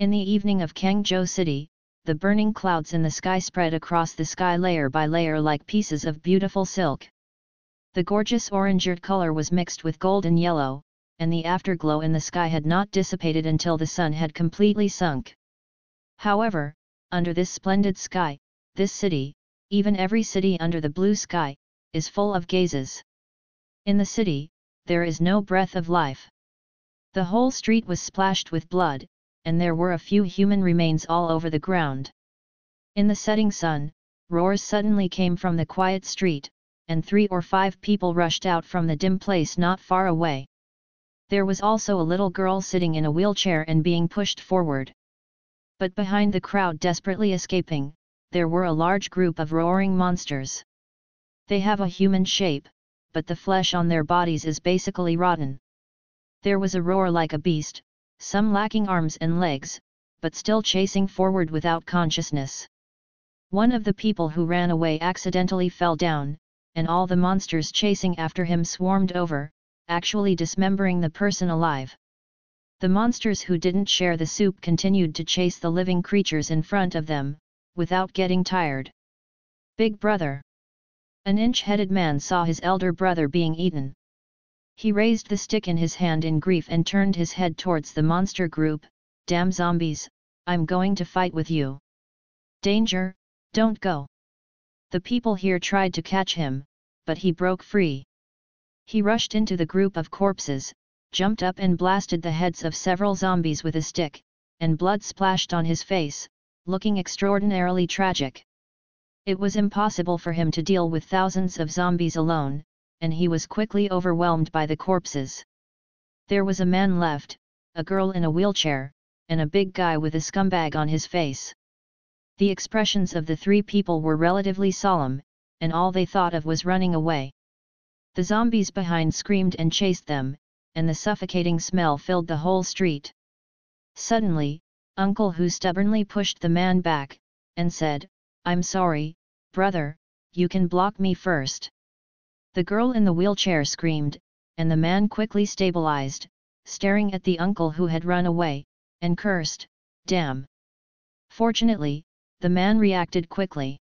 In the evening of Kangzhou City, the burning clouds in the sky spread across the sky layer by layer like pieces of beautiful silk. The gorgeous orange color was mixed with golden yellow, and the afterglow in the sky had not dissipated until the sun had completely sunk. However, under this splendid sky, this city, even every city under the blue sky, is full of gazes. In the city, there is no breath of life. The whole street was splashed with blood, and there were a few human remains all over the ground. In the setting sun, roars suddenly came from the quiet street, and 3 or 5 people rushed out from the dim place not far away. There was also a little girl sitting in a wheelchair and being pushed forward. But behind the crowd desperately escaping, there were a large group of roaring monsters. They have a human shape, but the flesh on their bodies is basically rotten. There was a roar like a beast, some lacking arms and legs, but still chasing forward without consciousness. One of the people who ran away accidentally fell down, and all the monsters chasing after him swarmed over, actually dismembering the person alive. The monsters who didn't share the soup continued to chase the living creatures in front of them, without getting tired. Big brother. An inch-headed man saw his elder brother being eaten. He raised the stick in his hand in grief and turned his head towards the monster group. Damn zombies, I'm going to fight with you. Danger, don't go. The people here tried to catch him, but he broke free. He rushed into the group of corpses, jumped up and blasted the heads of several zombies with a stick, and blood splashed on his face, looking extraordinarily tragic. It was impossible for him to deal with thousands of zombies alone, and he was quickly overwhelmed by the corpses. There was a man left, a girl in a wheelchair, and a big guy with a scumbag on his face. The expressions of the 3 people were relatively solemn, and all they thought of was running away. The zombies behind screamed and chased them, and the suffocating smell filled the whole street. Suddenly, Uncle Hu stubbornly pushed the man back, and said, "I'm sorry, brother, you can block me first." The girl in the wheelchair screamed, and the man quickly stabilized, staring at the uncle who had run away, and cursed, "Damn!" Fortunately, the man reacted quickly.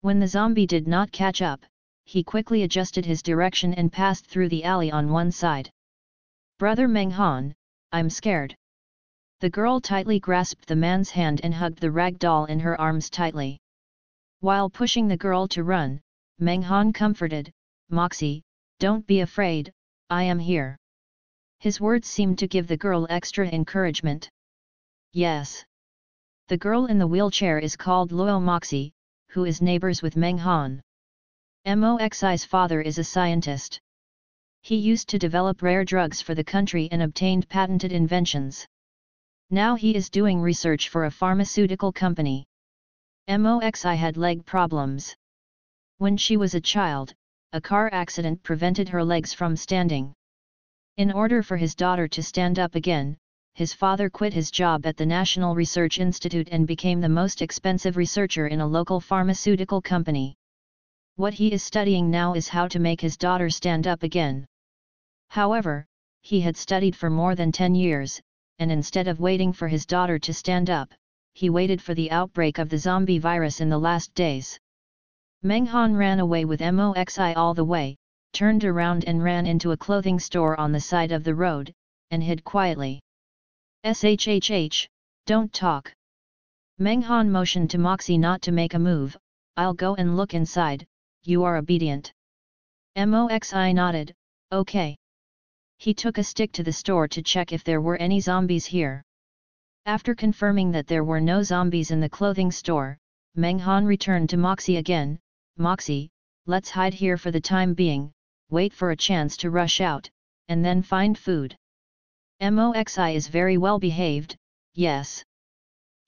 When the zombie did not catch up, he quickly adjusted his direction and passed through the alley on one side. "Brother Menghan, I'm scared." The girl tightly grasped the man's hand and hugged the rag doll in her arms tightly. While pushing the girl to run, Menghan comforted, "Moxie, don't be afraid, I am here." His words seemed to give the girl extra encouragement. Yes. The girl in the wheelchair is called Luo Moxie, who is neighbors with Menghan. Moxi's father is a scientist. He used to develop rare drugs for the country and obtained patented inventions. Now he is doing research for a pharmaceutical company. Moxi had leg problems. When she was a child, a car accident prevented her legs from standing. In order for his daughter to stand up again, his father quit his job at the National Research Institute and became the most expensive researcher in a local pharmaceutical company. What he is studying now is how to make his daughter stand up again. However, he had studied for more than 10 years, and instead of waiting for his daughter to stand up, he waited for the outbreak of the zombie virus in the last days. Menghan ran away with Moxi all the way, turned around and ran into a clothing store on the side of the road, and hid quietly. "Shhh, don't talk." Menghan motioned to Moxie not to make a move. "I'll go and look inside, you are obedient." Moxi nodded, "Okay." He took a stick to the store to check if there were any zombies here. After confirming that there were no zombies in the clothing store, Menghan returned to Moxie again. "Moxie, let's hide here for the time being, wait for a chance to rush out, and then find food." Moxi is very well behaved, yes.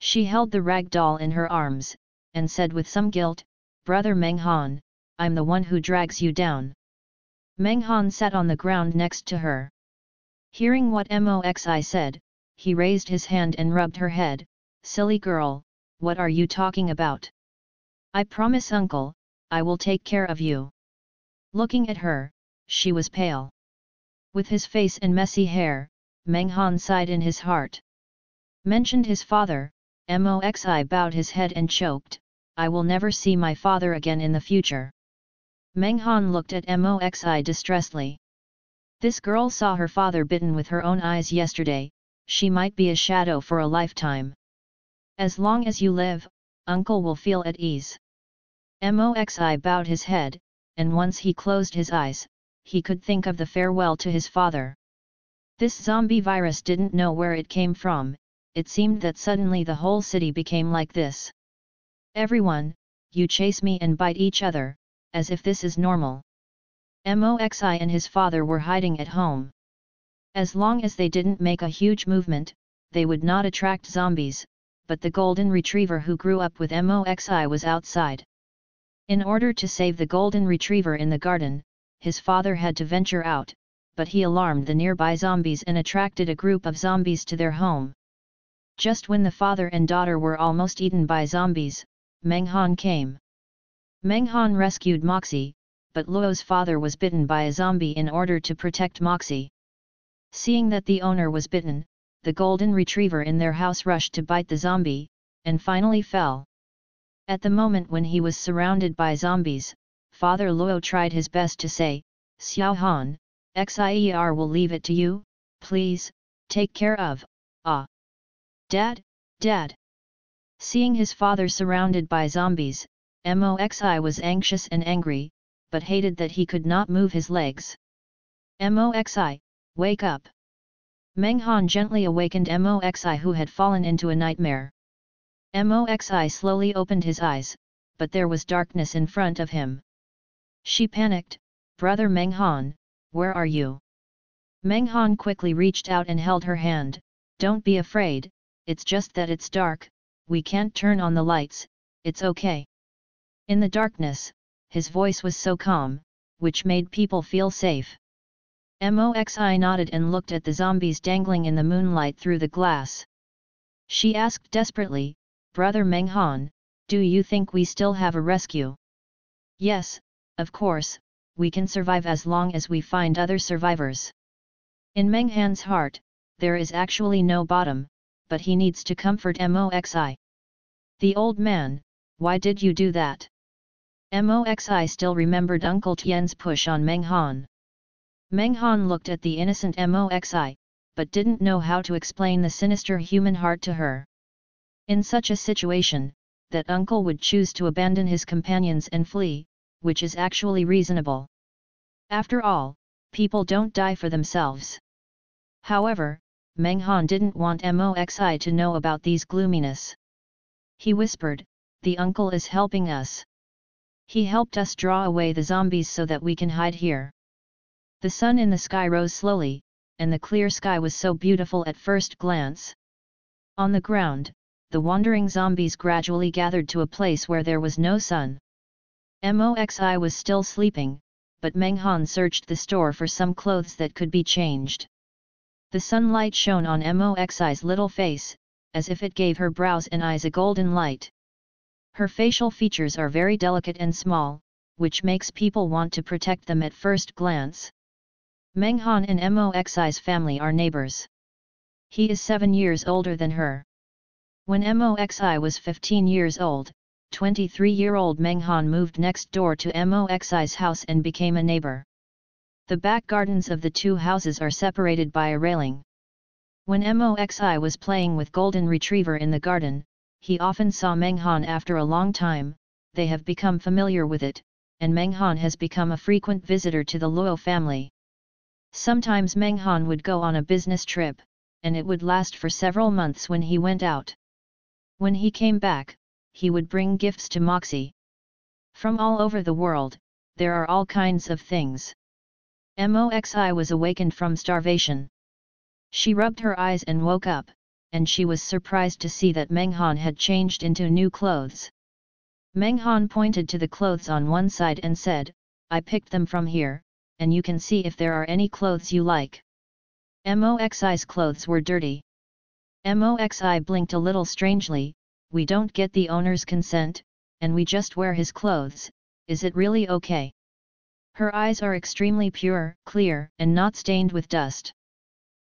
She held the rag doll in her arms, and said with some guilt, "Brother Menghan, I'm the one who drags you down." Menghan sat on the ground next to her. Hearing what Moxi said, he raised his hand and rubbed her head. "Silly girl, what are you talking about? I promise uncle, I will take care of you." Looking at her, she was pale. With his face and messy hair, Menghan sighed in his heart. Mentioned his father, Moxi bowed his head and choked, I will never see my father again in the future. Meng Han looked at Moxi distressedly. This girl saw her father bitten with her own eyes yesterday, she might be a shadow for a lifetime. As long as you live, uncle will feel at ease. Moxi bowed his head, and once he closed his eyes, he could think of the farewell to his father. This zombie virus didn't know where it came from, it seemed that suddenly the whole city became like this. Everyone, you chase me and bite each other, as if this is normal. Moxi and his father were hiding at home. As long as they didn't make a huge movement, they would not attract zombies, but the golden retriever who grew up with Moxi was outside. In order to save the golden retriever in the garden, his father had to venture out, but he alarmed the nearby zombies and attracted a group of zombies to their home. Just when the father and daughter were almost eaten by zombies, Meng Han came. Meng Han rescued Moxi, but Luo's father was bitten by a zombie in order to protect Moxi. Seeing that the owner was bitten, the golden retriever in their house rushed to bite the zombie, and finally fell. At the moment when he was surrounded by zombies, Father Luo tried his best to say, Xiao Han, Xier will leave it to you, please, take care of, Dad, Dad. Seeing his father surrounded by zombies, Moxi was anxious and angry, but hated that he could not move his legs. Moxi, wake up! Meng Han gently awakened Moxi who had fallen into a nightmare. Moxi slowly opened his eyes, but there was darkness in front of him. She panicked, Brother Meng Han, where are you? Meng Han quickly reached out and held her hand, don't be afraid, it's just that it's dark, we can't turn on the lights, it's okay. In the darkness, his voice was so calm, which made people feel safe. Moxi nodded and looked at the zombies dangling in the moonlight through the glass. She asked desperately, Brother Meng Han, do you think we still have a rescue? Yes, of course, we can survive as long as we find other survivors. In Meng Han's heart, there is actually no bottom, but he needs to comfort Moxi. The old man, why did you do that? Moxi still remembered Uncle Tian's push on Meng Han. Meng Han looked at the innocent Moxi, but didn't know how to explain the sinister human heart to her. In such a situation, that uncle would choose to abandon his companions and flee, which is actually reasonable. After all, people don't die for themselves. However, Meng Han didn't want Moxi to know about these gloominess. He whispered, the uncle is helping us. He helped us draw away the zombies so that we can hide here. The sun in the sky rose slowly, and the clear sky was so beautiful at first glance. On the ground, the wandering zombies gradually gathered to a place where there was no sun. Moxi was still sleeping, but Meng Han searched the store for some clothes that could be changed. The sunlight shone on Moxi's little face, as if it gave her brows and eyes a golden light. Her facial features are very delicate and small, which makes people want to protect them at first glance. Meng Han and Moxi's family are neighbors. He is 7 years older than her. When Moxi was 15 years old, 23-year-old Meng Han moved next door to Moxi's house and became a neighbor. The back gardens of the two houses are separated by a railing. When Moxi was playing with Golden Retriever in the garden, he often saw Meng Han after a long time, they have become familiar with it, and Meng Han has become a frequent visitor to the Luo family. Sometimes Meng Han would go on a business trip, and it would last for several months when he went out. When he came back, he would bring gifts to Moxi. From all over the world, there are all kinds of things. Moxi was awakened from starvation. She rubbed her eyes and woke up, and she was surprised to see that Meng Han had changed into new clothes. Meng Han pointed to the clothes on one side and said, I picked them from here, and you can see if there are any clothes you like. Moxi's clothes were dirty. Moxi blinked a little strangely, we don't get the owner's consent, and we just wear his clothes, is it really okay? Her eyes are extremely pure, clear, and not stained with dust.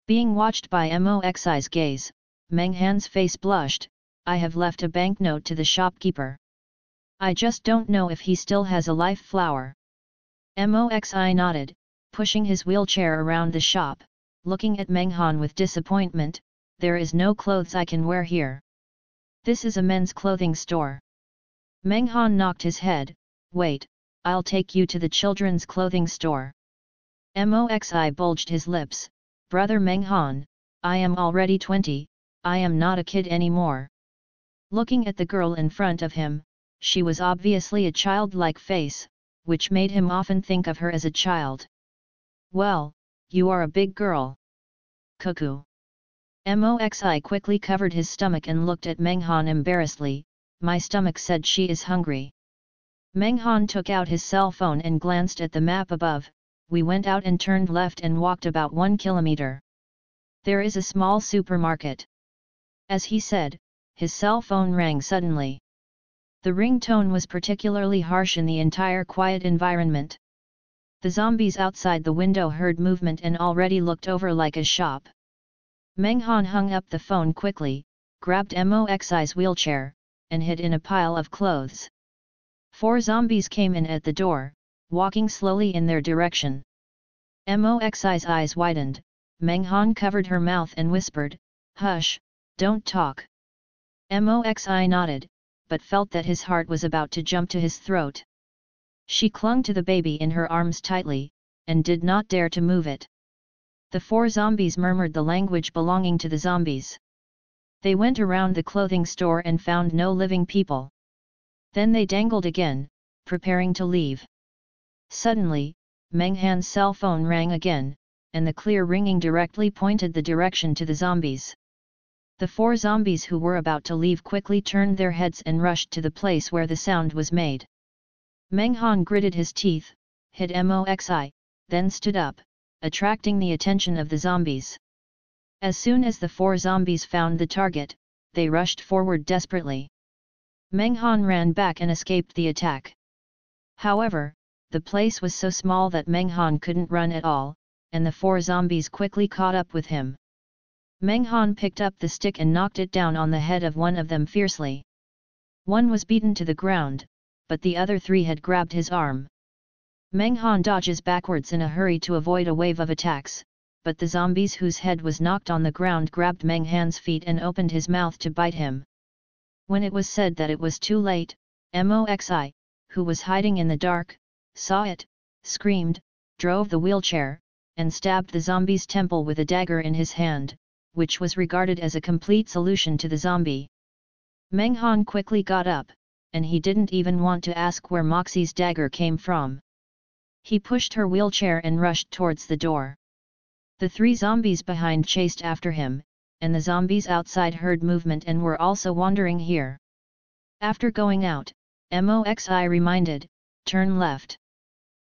Being watched by Moxi's gaze, Meng Han's face blushed. I have left a banknote to the shopkeeper. I just don't know if he still has a life flower. Moxi nodded, pushing his wheelchair around the shop, looking at Meng Han with disappointment. There is no clothes I can wear here. This is a men's clothing store. Meng Han knocked his head. Wait, I'll take you to the children's clothing store. Moxi bulged his lips. Brother Meng Han, I am already 20, I am not a kid anymore. Looking at the girl in front of him, she was obviously a childlike face, which made him often think of her as a child. Well, you are a big girl. Cuckoo. Moxi quickly covered his stomach and looked at Meng Han embarrassedly. My stomach said she is hungry. Meng Han took out his cell phone and glanced at the map above. We went out and turned left and walked about 1 kilometer. There is a small supermarket. As he said, his cell phone rang suddenly. The ringtone was particularly harsh in the entire quiet environment. The zombies outside the window heard movement and already looked over like a shop. Meng Han hung up the phone quickly, grabbed Moxi's wheelchair, and hid in a pile of clothes. 4 zombies came in at the door, walking slowly in their direction. Moxi's eyes widened. Meng Han covered her mouth and whispered, "Hush, don't talk." Moxi nodded, but felt that his heart was about to jump to his throat. She clung to the baby in her arms tightly, and did not dare to move it. The 4 zombies murmured the language belonging to the zombies. They went around the clothing store and found no living people. Then they dangled again, preparing to leave. Suddenly, Meng Han's cell phone rang again, and the clear ringing directly pointed the direction to the zombies. The 4 zombies who were about to leave quickly turned their heads and rushed to the place where the sound was made. Meng Han gritted his teeth, hit Moxi, then stood up, attracting the attention of the zombies. As soon as the 4 zombies found the target, they rushed forward desperately. Meng Han ran back and escaped the attack. However, the place was so small that Meng Han couldn't run at all, and the 4 zombies quickly caught up with him. Meng Han picked up the stick and knocked it down on the head of one of them fiercely. One was beaten to the ground, but the other 3 had grabbed his arm. Meng Han dodges backwards in a hurry to avoid a wave of attacks, but the zombies whose head was knocked on the ground grabbed Meng Han's feet and opened his mouth to bite him. When it was said that it was too late, Moxi, who was hiding in the dark, saw it, screamed, drove the wheelchair, and stabbed the zombie's temple with a dagger in his hand, which was regarded as a complete solution to the zombie. Meng Han quickly got up, and he didn't even want to ask where Moxi's dagger came from. He pushed her wheelchair and rushed towards the door. The 3 zombies behind chased after him, and the zombies outside heard movement and were also wandering here. After going out, Moxi reminded, "Turn left."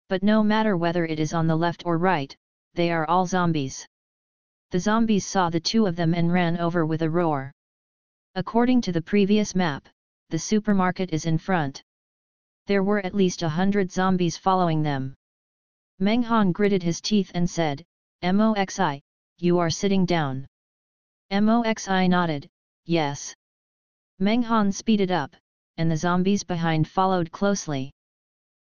But no matter whether it is on the left or right, they are all zombies. The zombies saw the 2 of them and ran over with a roar. According to the previous map, the supermarket is in front. There were at least 100 zombies following them. Meng Han gritted his teeth and said, "Moxi, you are sitting down." Moxi nodded, "Yes." Meng Han speeded up, and the zombies behind followed closely.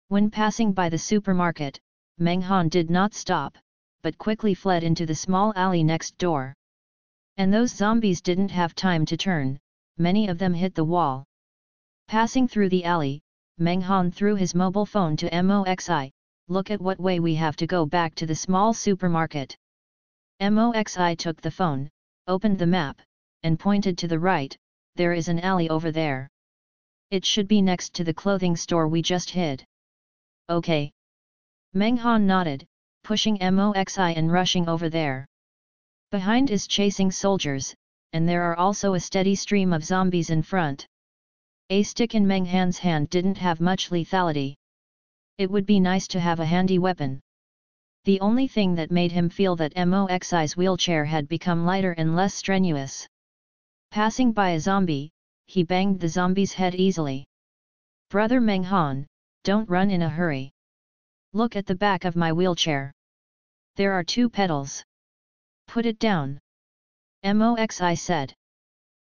When passing by the supermarket, Meng Han did not stop, but quickly fled into the small alley next door. And those zombies didn't have time to turn, many of them hit the wall. Passing through the alley, Meng Han threw his mobile phone to Moxi, "Look at what way we have to go back to the small supermarket." Moxi took the phone, opened the map, and pointed to the right. "There is an alley over there. It should be next to the clothing store we just hid." "Okay." Meng Han nodded, pushing Moxi and rushing over there. Behind is chasing soldiers, and there are also a steady stream of zombies in front. A stick in Meng Han's hand didn't have much lethality. It would be nice to have a handy weapon. The only thing that made him feel that Moxi's wheelchair had become lighter and less strenuous. Passing by a zombie, he banged the zombie's head easily. "Brother Meng Han, don't run in a hurry. Look at the back of my wheelchair. There are 2 pedals. Put it down." Moxi said.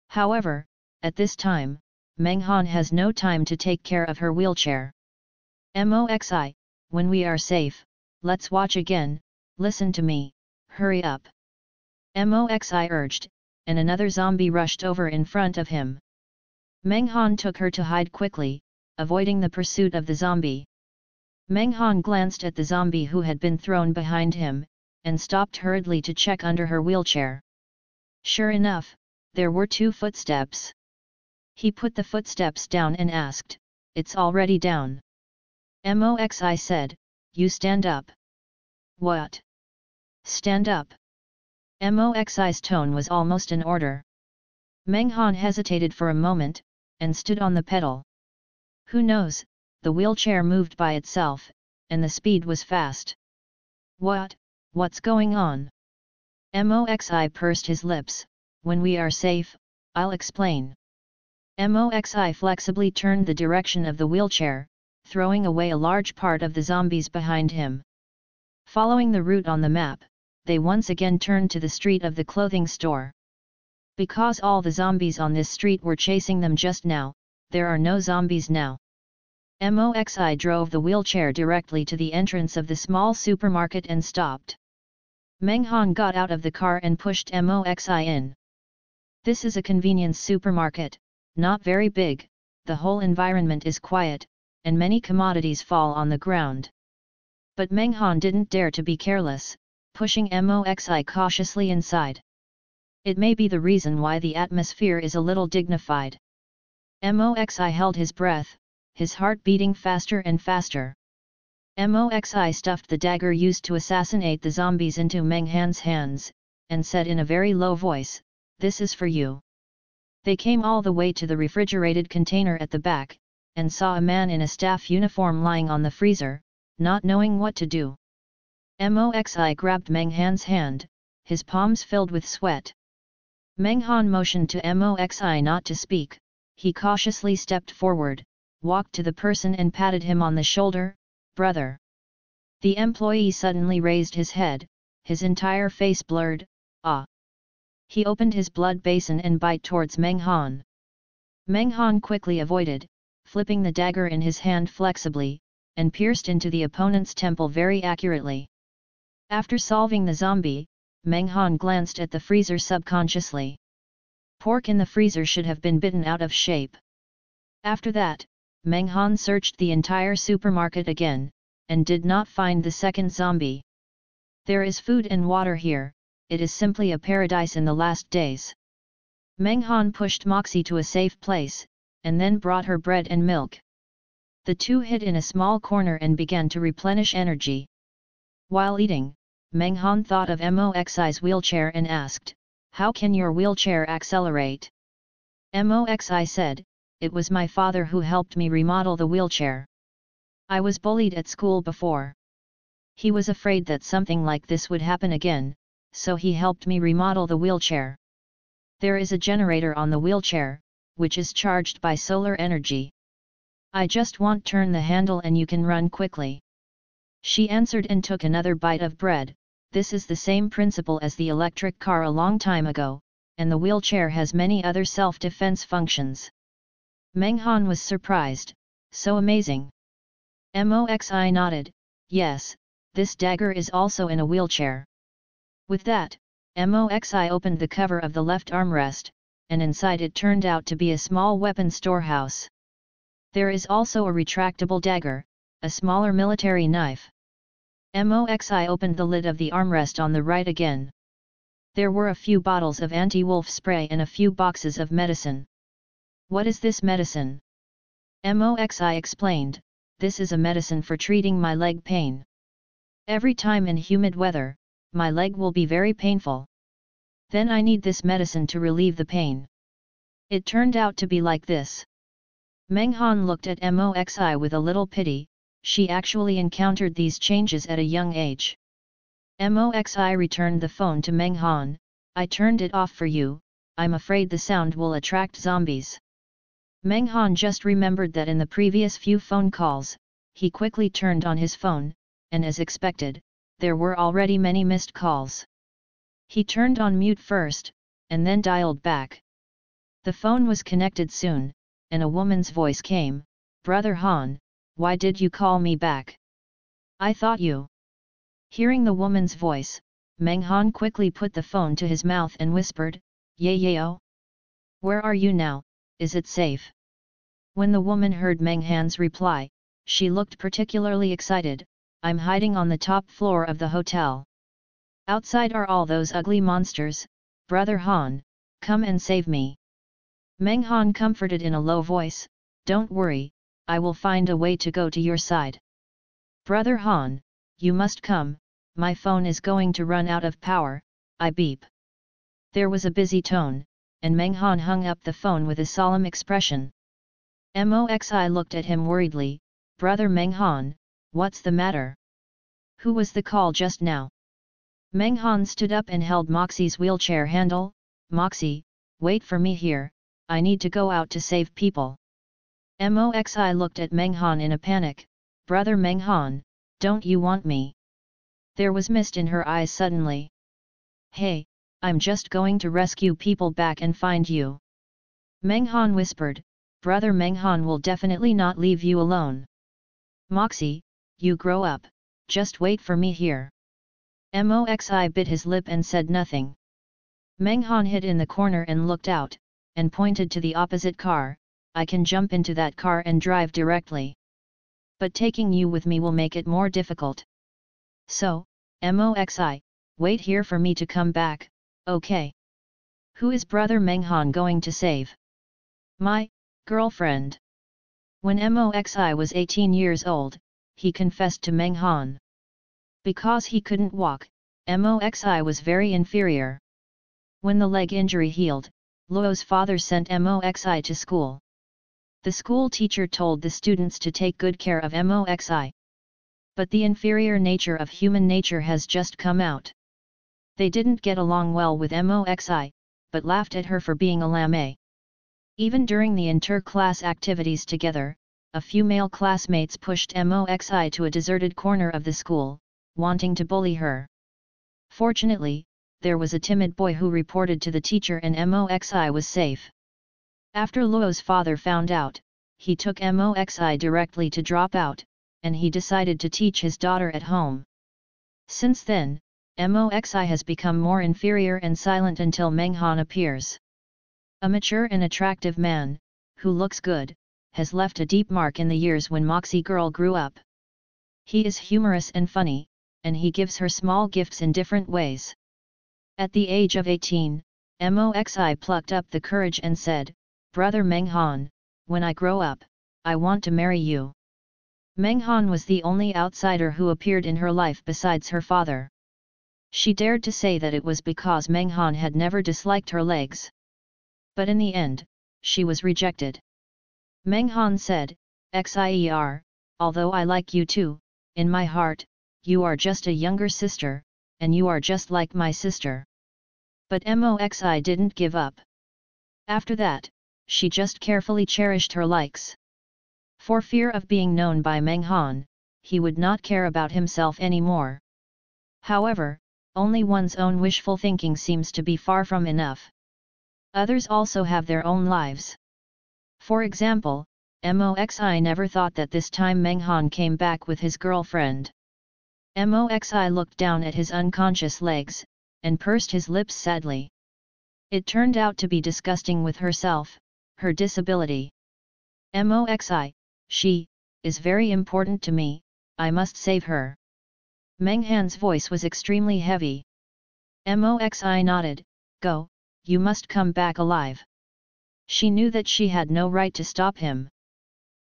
However, at this time, Meng Han has no time to take care of her wheelchair. Moxi, when we are safe, let's watch again, listen to me, hurry up. Moxi urged, and another zombie rushed over in front of him. Meng Han took her to hide quickly, avoiding the pursuit of the zombie. Meng Han glanced at the zombie who had been thrown behind him, and stopped hurriedly to check under her wheelchair. Sure enough, there were 2 footsteps. He put the footsteps down and asked, "It's already down?" Moxi said, "You stand up." "What? Stand up?" Moxi's tone was almost an order. Meng Han hesitated for a moment, and stood on the pedal. Who knows, the wheelchair moved by itself, and the speed was fast. What's going on? Moxi pursed his lips, "When we are safe, I'll explain." Moxi flexibly turned the direction of the wheelchair, throwing away a large part of the zombies behind him. Following the route on the map, they once again turned to the street of the clothing store. Because all the zombies on this street were chasing them just now, there are no zombies now. Moxi drove the wheelchair directly to the entrance of the small supermarket and stopped. Meng Han got out of the car and pushed Moxi in. This is a convenience supermarket, not very big, the whole environment is quiet, and many commodities fall on the ground. But Meng Han didn't dare to be careless, pushing Moxi cautiously inside. It may be the reason why the atmosphere is a little dignified. Moxi held his breath, his heart beating faster and faster. Moxi stuffed the dagger used to assassinate the zombies into Meng Han's hands, and said in a very low voice, "This is for you." They came all the way to the refrigerated container at the back, and saw a man in a staff uniform lying on the freezer, not knowing what to do. Moxi grabbed Meng Han's hand, his palms filled with sweat. Meng Han motioned to Moxi not to speak. He cautiously stepped forward, walked to the person and patted him on the shoulder, "Brother." The employee suddenly raised his head, his entire face blurred, "Ah!" He opened his blood basin and bit towards Meng Han. Meng Han quickly avoided, flipping the dagger in his hand flexibly, and pierced into the opponent's temple very accurately. After solving the zombie, Meng Han glanced at the freezer subconsciously. Pork in the freezer should have been bitten out of shape. After that, Meng Han searched the entire supermarket again, and did not find the second zombie. There is food and water here, it is simply a paradise in the last days. Meng Han pushed Moxie to a safe place, and then brought her bread and milk. The two hid in a small corner and began to replenish energy. While eating, Meng Han thought of Moxi's wheelchair and asked, "How can your wheelchair accelerate?" Moxi said, "It was my father who helped me remodel the wheelchair. I was bullied at school before. He was afraid that something like this would happen again, so he helped me remodel the wheelchair. There is a generator on the wheelchair, which is charged by solar energy. I just want to turn the handle and you can run quickly." She answered and took another bite of bread. This is the same principle as the electric car a long time ago, and the wheelchair has many other self-defense functions. Meng Han was surprised, "So amazing." Moxi nodded, "Yes, this dagger is also in a wheelchair." With that, Moxi opened the cover of the left armrest, and inside it turned out to be a small weapon storehouse. There is also a retractable dagger, a smaller military knife. Moxi opened the lid of the armrest on the right again. There were a few bottles of anti-wolf spray and a few boxes of medicine. "What is this medicine?" Moxi explained, "This is a medicine for treating my leg pain. Every time in humid weather, my leg will be very painful. Then I need this medicine to relieve the pain." It turned out to be like this. Meng Han looked at Moxi with a little pity. She actually encountered these changes at a young age. Moxi returned the phone to Meng Han. "I turned it off for you, I'm afraid the sound will attract zombies." Meng Han just remembered that in the previous few phone calls, he quickly turned on his phone, and as expected, there were already many missed calls. He turned on mute first, and then dialed back. The phone was connected soon, and a woman's voice came, "Brother Han, why did you call me back? I thought you..." Hearing the woman's voice, Meng Han quickly put the phone to his mouth and whispered, "Yayo? Where are you now, is it safe?" When the woman heard Meng Han's reply, she looked particularly excited, "I'm hiding on the top floor of the hotel. Outside are all those ugly monsters, Brother Han, come and save me." Meng Han comforted in a low voice, "Don't worry, I will find a way to go to your side. Brother Han, you must come, my phone is going to run out of power, I beep." There was a busy tone, and Meng Han hung up the phone with a solemn expression. Moxi looked at him worriedly, "Brother Meng Han, what's the matter? Who was the call just now?" Meng Han stood up and held Moxie's wheelchair handle, "Moxie, wait for me here, I need to go out to save people." Moxi looked at Meng Han in a panic, "Brother Meng Han, don't you want me?" There was mist in her eyes suddenly. "Hey, I'm just going to rescue people back and find you." Meng Han whispered, "Brother Meng Han will definitely not leave you alone. Moxie, you grow up, just wait for me here." Moxi bit his lip and said nothing. Meng Han hid in the corner and looked out, and pointed to the opposite car, "I can jump into that car and drive directly. But taking you with me will make it more difficult. So, Moxi, wait here for me to come back, okay?" "Who is Brother Meng Han going to save?" "My girlfriend." When Moxi was 18 years old, he confessed to Meng Han. Because he couldn't walk, Moxi was very inferior. When the leg injury healed, Luo's father sent Moxi to school. The school teacher told the students to take good care of Moxi. But the inferior nature of human nature has just come out. They didn't get along well with Moxi, but laughed at her for being a lame. Even during the inter-class activities together, a few male classmates pushed Moxi to a deserted corner of the school, wanting to bully her. Fortunately, there was a timid boy who reported to the teacher and Moxi was safe. After Luo's father found out, he took Moxi directly to drop out, and he decided to teach his daughter at home. Since then, Moxi has become more inferior and silent until Meng Han appears. A mature and attractive man, who looks good, has left a deep mark in the years when Moxie girl grew up. He is humorous and funny, and he gives her small gifts in different ways. At the age of 18, Moxi plucked up the courage and said, "Brother Meng Han, when I grow up, I want to marry you." Meng Han was the only outsider who appeared in her life besides her father. She dared to say that it was because Meng Han had never disliked her legs. But in the end, she was rejected. Meng Han said, "Xier, although I like you too, in my heart, you are just a younger sister, and you are just like my sister." But Moxi didn't give up. After that, she just carefully cherished her likes. For fear of being known by Meng Han, he would not care about himself anymore. However, only one's own wishful thinking seems to be far from enough. Others also have their own lives. For example, Moxi never thought that this time Meng Han came back with his girlfriend. Moxi looked down at his unconscious legs, and pursed his lips sadly. It turned out to be disgusting with herself, her disability. "Moxi, she is very important to me, I must save her." Meng Han's voice was extremely heavy. Moxi nodded, "Go, you must come back alive." She knew that she had no right to stop him.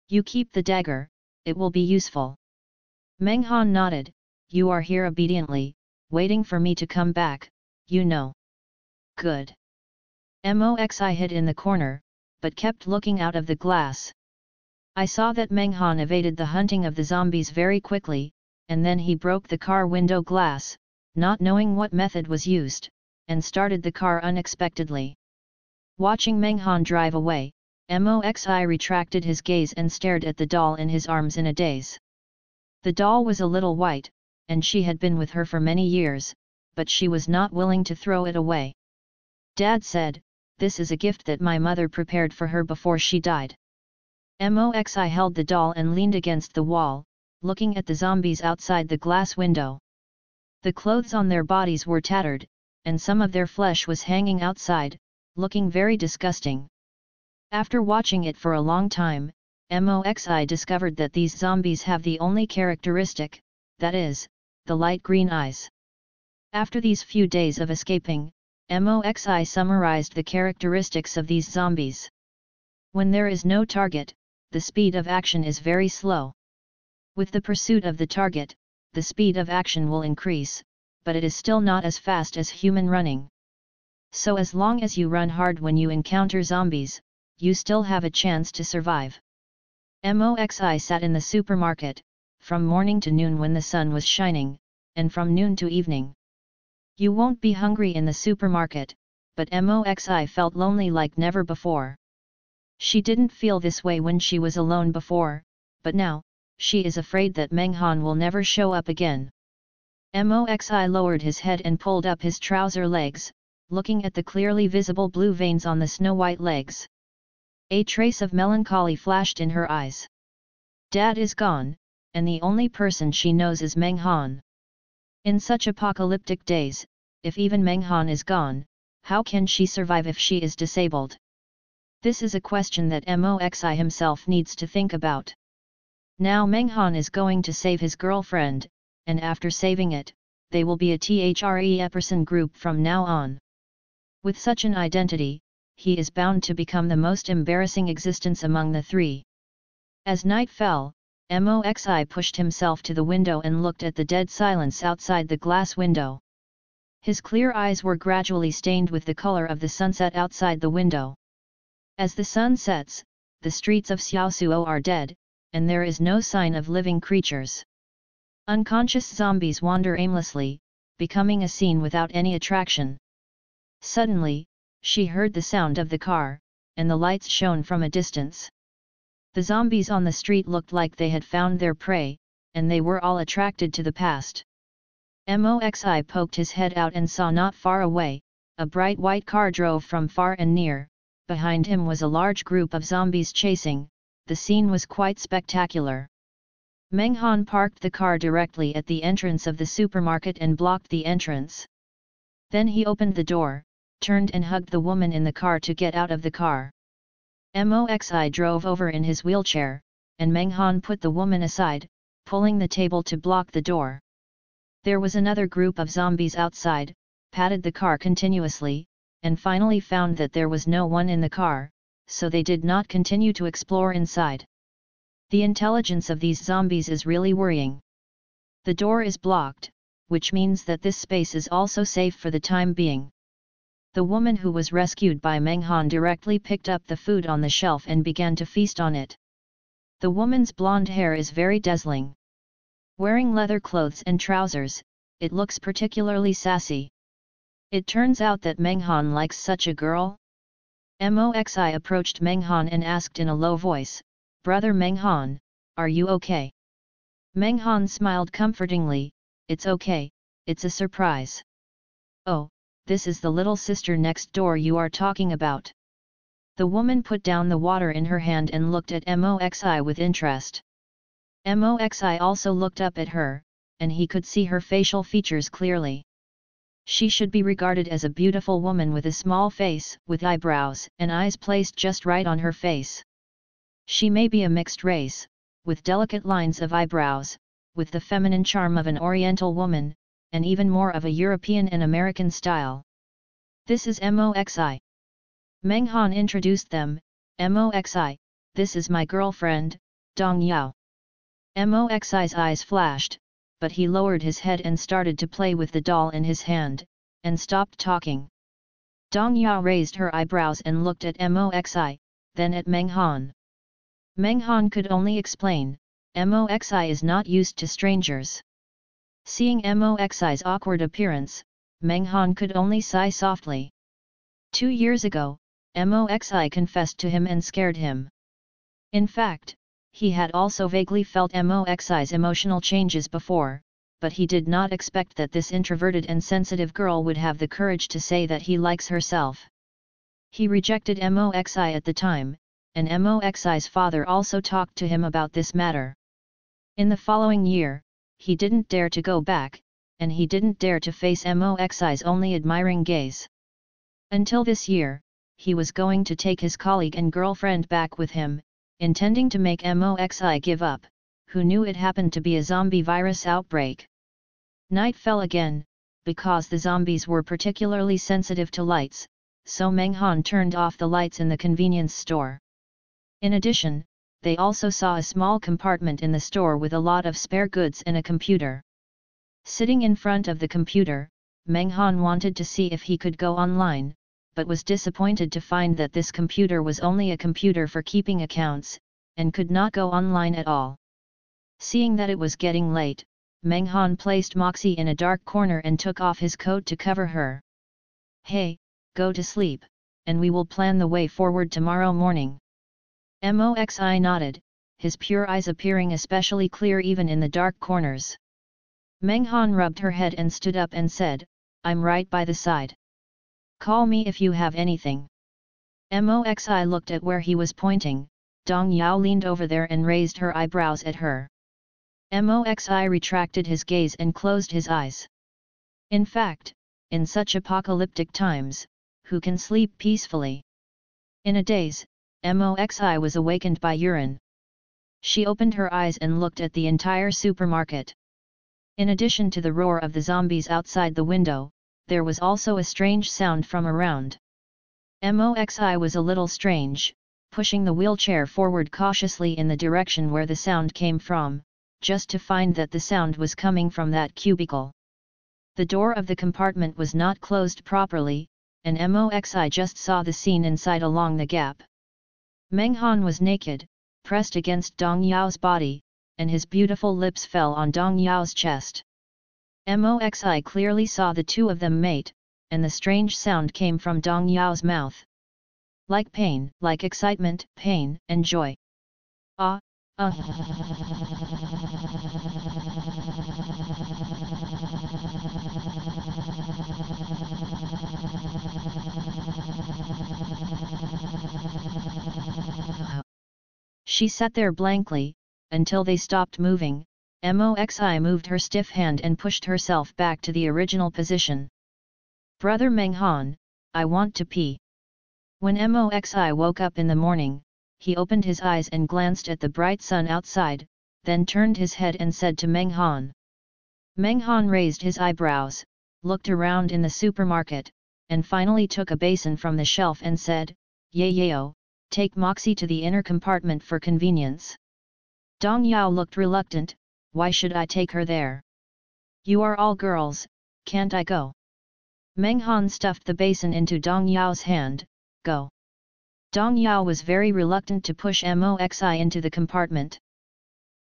"You keep the dagger, it will be useful." Meng Han nodded, "You are here obediently, waiting for me to come back, you know." "Good." Moxi hid in the corner, but kept looking out of the glass. I saw that Meng Han evaded the hunting of the zombies very quickly, and then he broke the car window glass, not knowing what method was used, and started the car unexpectedly. Watching Meng Han drive away, Moxi retracted his gaze and stared at the doll in his arms in a daze. The doll was a little white, and she had been with her for many years, but she was not willing to throw it away. Dad said, this is a gift that my mother prepared for her before she died. Moxie held the doll and leaned against the wall, looking at the zombies outside the glass window. The clothes on their bodies were tattered, and some of their flesh was hanging outside, looking very disgusting. After watching it for a long time, Moxie discovered that these zombies have the only characteristic, that is, the light green eyes. After these few days of escaping, Moxie summarized the characteristics of these zombies. When there is no target, the speed of action is very slow. With the pursuit of the target, the speed of action will increase, but it is still not as fast as human running. So as long as you run hard when you encounter zombies, you still have a chance to survive. Moxie sat in the supermarket, from morning to noon when the sun was shining, and from noon to evening. You won't be hungry in the supermarket, but Moxie felt lonely like never before. She didn't feel this way when she was alone before, but now, she is afraid that Menghan will never show up again. Moxie lowered his head and pulled up his trouser legs, looking at the clearly visible blue veins on the snow-white legs. A trace of melancholy flashed in her eyes. Dad is gone, and the only person she knows is Menghan. In such apocalyptic days, if even Menghan is gone, how can she survive if she is disabled? This is a question that Moxie himself needs to think about. Now Menghan is going to save his girlfriend, and after saving it, they will be a Epperson group from now on. With such an identity, he is bound to become the most embarrassing existence among the three. As night fell, Moxie pushed himself to the window and looked at the dead silence outside the glass window. His clear eyes were gradually stained with the color of the sunset outside the window. As the sun sets, the streets of Xiaosuo are dead, and there is no sign of living creatures. Unconscious zombies wander aimlessly, becoming a scene without any attraction. Suddenly, she heard the sound of the car, and the lights shone from a distance. The zombies on the street looked like they had found their prey, and they were all attracted to the past. Moxie poked his head out and saw not far away, a bright white car drove from far and near. Behind him was a large group of zombies chasing. The scene was quite spectacular. Menghan parked the car directly at the entrance of the supermarket and blocked the entrance. Then he opened the door, turned and hugged the woman in the car to get out of the car. Moxie drove over in his wheelchair, and Menghan put the woman aside, pulling the table to block the door. There was another group of zombies outside, patted the car continuously, and finally found that there was no one in the car, so they did not continue to explore inside. The intelligence of these zombies is really worrying. The door is blocked, which means that this space is also safe for the time being. The woman who was rescued by Menghan directly picked up the food on the shelf and began to feast on it. The woman's blonde hair is very dazzling. Wearing leather clothes and trousers, it looks particularly sassy. It turns out that Menghan likes such a girl. Moxie approached Menghan and asked in a low voice, "Brother Menghan, are you okay?" Menghan smiled comfortingly, "It's okay, it's a surprise." "Oh, this is the little sister next door you are talking about." The woman put down the water in her hand and looked at Moxie with interest. Moxie also looked up at her, and he could see her facial features clearly. She should be regarded as a beautiful woman with a small face, with eyebrows and eyes placed just right on her face. She may be a mixed race, with delicate lines of eyebrows, with the feminine charm of an Oriental woman, and even more of a European and American style. "This is Moxie." Menghan introduced them. "Moxie, this is my girlfriend, Dong Yao." Moxie's eyes flashed, but he lowered his head and started to play with the doll in his hand, and stopped talking. Dong Yao raised her eyebrows and looked at Moxie, then at Menghan. Menghan could only explain, Moxie is not used to strangers. Seeing Moxie's awkward appearance, Menghan could only sigh softly. 2 years ago, Moxie confessed to him and scared him. In fact, he had also vaguely felt Moxie's emotional changes before, but he did not expect that this introverted and sensitive girl would have the courage to say that he likes herself. He rejected Moxi at the time, and Moxi's father also talked to him about this matter. In the following year, he didn't dare to go back, and he didn't dare to face Moxi's only admiring gaze. Until this year, he was going to take his colleague and girlfriend back with him, intending to make Moxi give up, who knew it happened to be a zombie virus outbreak. Night fell again, because the zombies were particularly sensitive to lights, so Menghan turned off the lights in the convenience store. In addition, they also saw a small compartment in the store with a lot of spare goods and a computer. Sitting in front of the computer, Menghan wanted to see if he could go online, but was disappointed to find that this computer was only a computer for keeping accounts, and could not go online at all. Seeing that it was getting late, Menghan placed Moxie in a dark corner and took off his coat to cover her. "Hey, go to sleep, and we will plan the way forward tomorrow morning." Moxi nodded, his pure eyes appearing especially clear even in the dark corners. Menghan rubbed her head and stood up and said, "I'm right by the side. Call me if you have anything." Moxi looked at where he was pointing. Dong Yao leaned over there and raised her eyebrows at her. Moxi retracted his gaze and closed his eyes. In fact, in such apocalyptic times, who can sleep peacefully? In a daze, Moxi was awakened by urine. She opened her eyes and looked at the entire supermarket. In addition to the roar of the zombies outside the window, there was also a strange sound from around. Moxi was a little strange, pushing the wheelchair forward cautiously in the direction where the sound came from, just to find that the sound was coming from that cubicle. The door of the compartment was not closed properly, and Moxi just saw the scene inside along the gap. Menghan was naked, pressed against Dong Yao's body, and his beautiful lips fell on Dong Yao's chest. Moxi clearly saw the two of them mate, and the strange sound came from Dong Yao's mouth. Like pain, like excitement, pain, and joy. Ah, ah. She sat there blankly, until they stopped moving. Moxi moved her stiff hand and pushed herself back to the original position. "Brother Menghan, I want to pee." When Moxi woke up in the morning, he opened his eyes and glanced at the bright sun outside, then turned his head and said to Menghan. Menghan raised his eyebrows, looked around in the supermarket, and finally took a basin from the shelf and said, "Yayao, take Moxie to the inner compartment for convenience." Dong Yao looked reluctant. "Why should I take her there? You are all girls, can't I go?" Menghan stuffed the basin into Dong Yao's hand. "Go." Dong Yao was very reluctant to push Moxi into the compartment.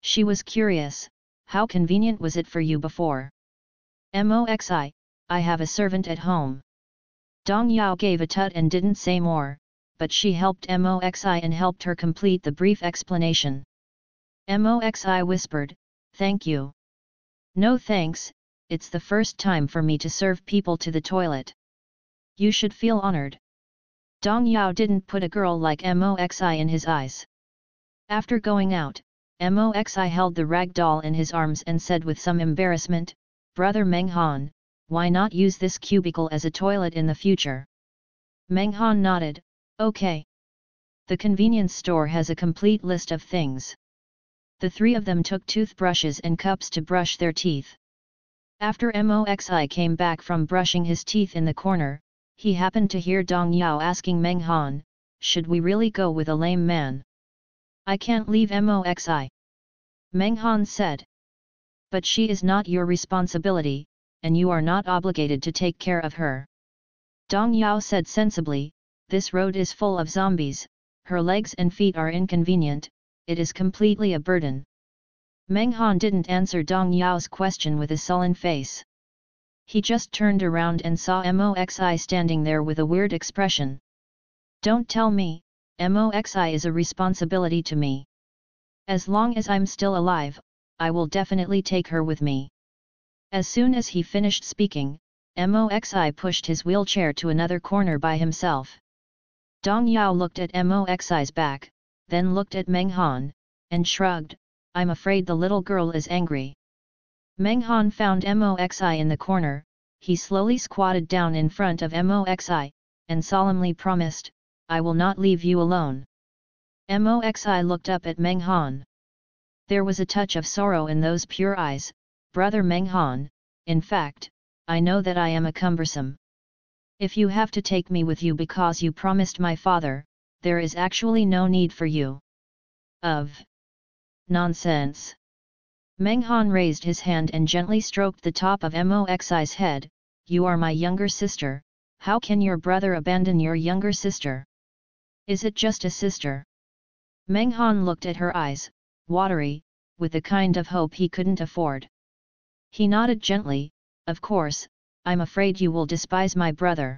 She was curious, "How convenient was it for you before?" "Moxi, I have a servant at home." Dong Yao gave a tut and didn't say more, but she helped Moxi and helped her complete the brief explanation. Moxi whispered, "Thank you." "No thanks, it's the first time for me to serve people to the toilet. You should feel honored." Dong Yao didn't put a girl like Moxi in his eyes. After going out, Moxi held the rag doll in his arms and said with some embarrassment, "Brother Menghan, why not use this cubicle as a toilet in the future?" Menghan nodded, "Okay. The convenience store has a complete list of things." The three of them took toothbrushes and cups to brush their teeth. After Moxi came back from brushing his teeth in the corner, he happened to hear Dong Yao asking Menghan, "Should we really go with a lame man?" "I can't leave Moxi," Menghan said. "But she is not your responsibility, and you are not obligated to take care of her." Dong Yao said sensibly, "This road is full of zombies, her legs and feet are inconvenient, it is completely a burden." Menghan didn't answer Dong Yao's question with a sullen face. He just turned around and saw Moxi standing there with a weird expression. "Don't tell me, Moxi is a responsibility to me. As long as I'm still alive, I will definitely take her with me." As soon as he finished speaking, Moxi pushed his wheelchair to another corner by himself. Dong Yao looked at Moxi's back, then looked at Meng Han, and shrugged, I'm afraid the little girl is angry. Meng Han found Moxi in the corner, he slowly squatted down in front of Moxi, and solemnly promised, I will not leave you alone. Moxi looked up at Meng Han. There was a touch of sorrow in those pure eyes, Brother Meng Han, in fact, I know that I am a cumbersome. If you have to take me with you because you promised my father, there is actually no need for you. Of nonsense. Meng Han raised his hand and gently stroked the top of Moxi's head, you are my younger sister, how can your brother abandon your younger sister? Is it just a sister? Meng Han looked at her eyes, watery, with a kind of hope he couldn't afford. He nodded gently, of course, I'm afraid you will despise my brother.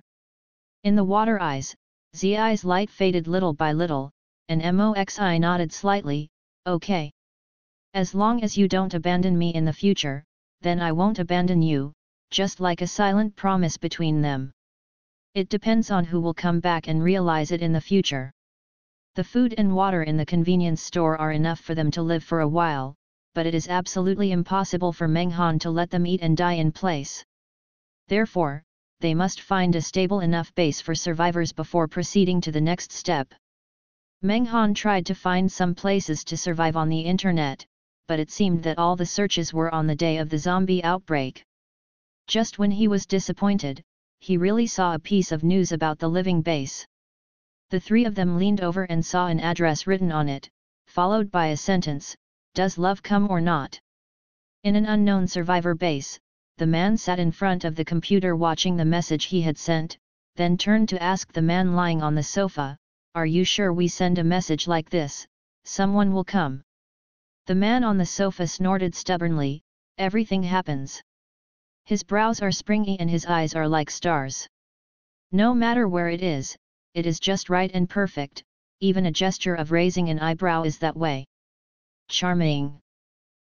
In the water eyes, Zi's light faded little by little, and Moxi nodded slightly, okay. As long as you don't abandon me in the future, then I won't abandon you, just like a silent promise between them. It depends on who will come back and realize it in the future. The food and water in the convenience store are enough for them to live for a while, but it is absolutely impossible for Meng Han to let them eat and die in place. Therefore, they must find a stable enough base for survivors before proceeding to the next step. Meng Han tried to find some places to survive on the internet, but it seemed that all the searches were on the day of the zombie outbreak. Just when he was disappointed, he really saw a piece of news about the living base. The three of them leaned over and saw an address written on it, followed by a sentence, does love come or not? In an unknown survivor base, the man sat in front of the computer watching the message he had sent, then turned to ask the man lying on the sofa, are you sure we send a message like this, someone will come? The man on the sofa snorted stubbornly, everything happens. His brows are springy and his eyes are like stars. No matter where it is just right and perfect, even a gesture of raising an eyebrow is that way. Charming.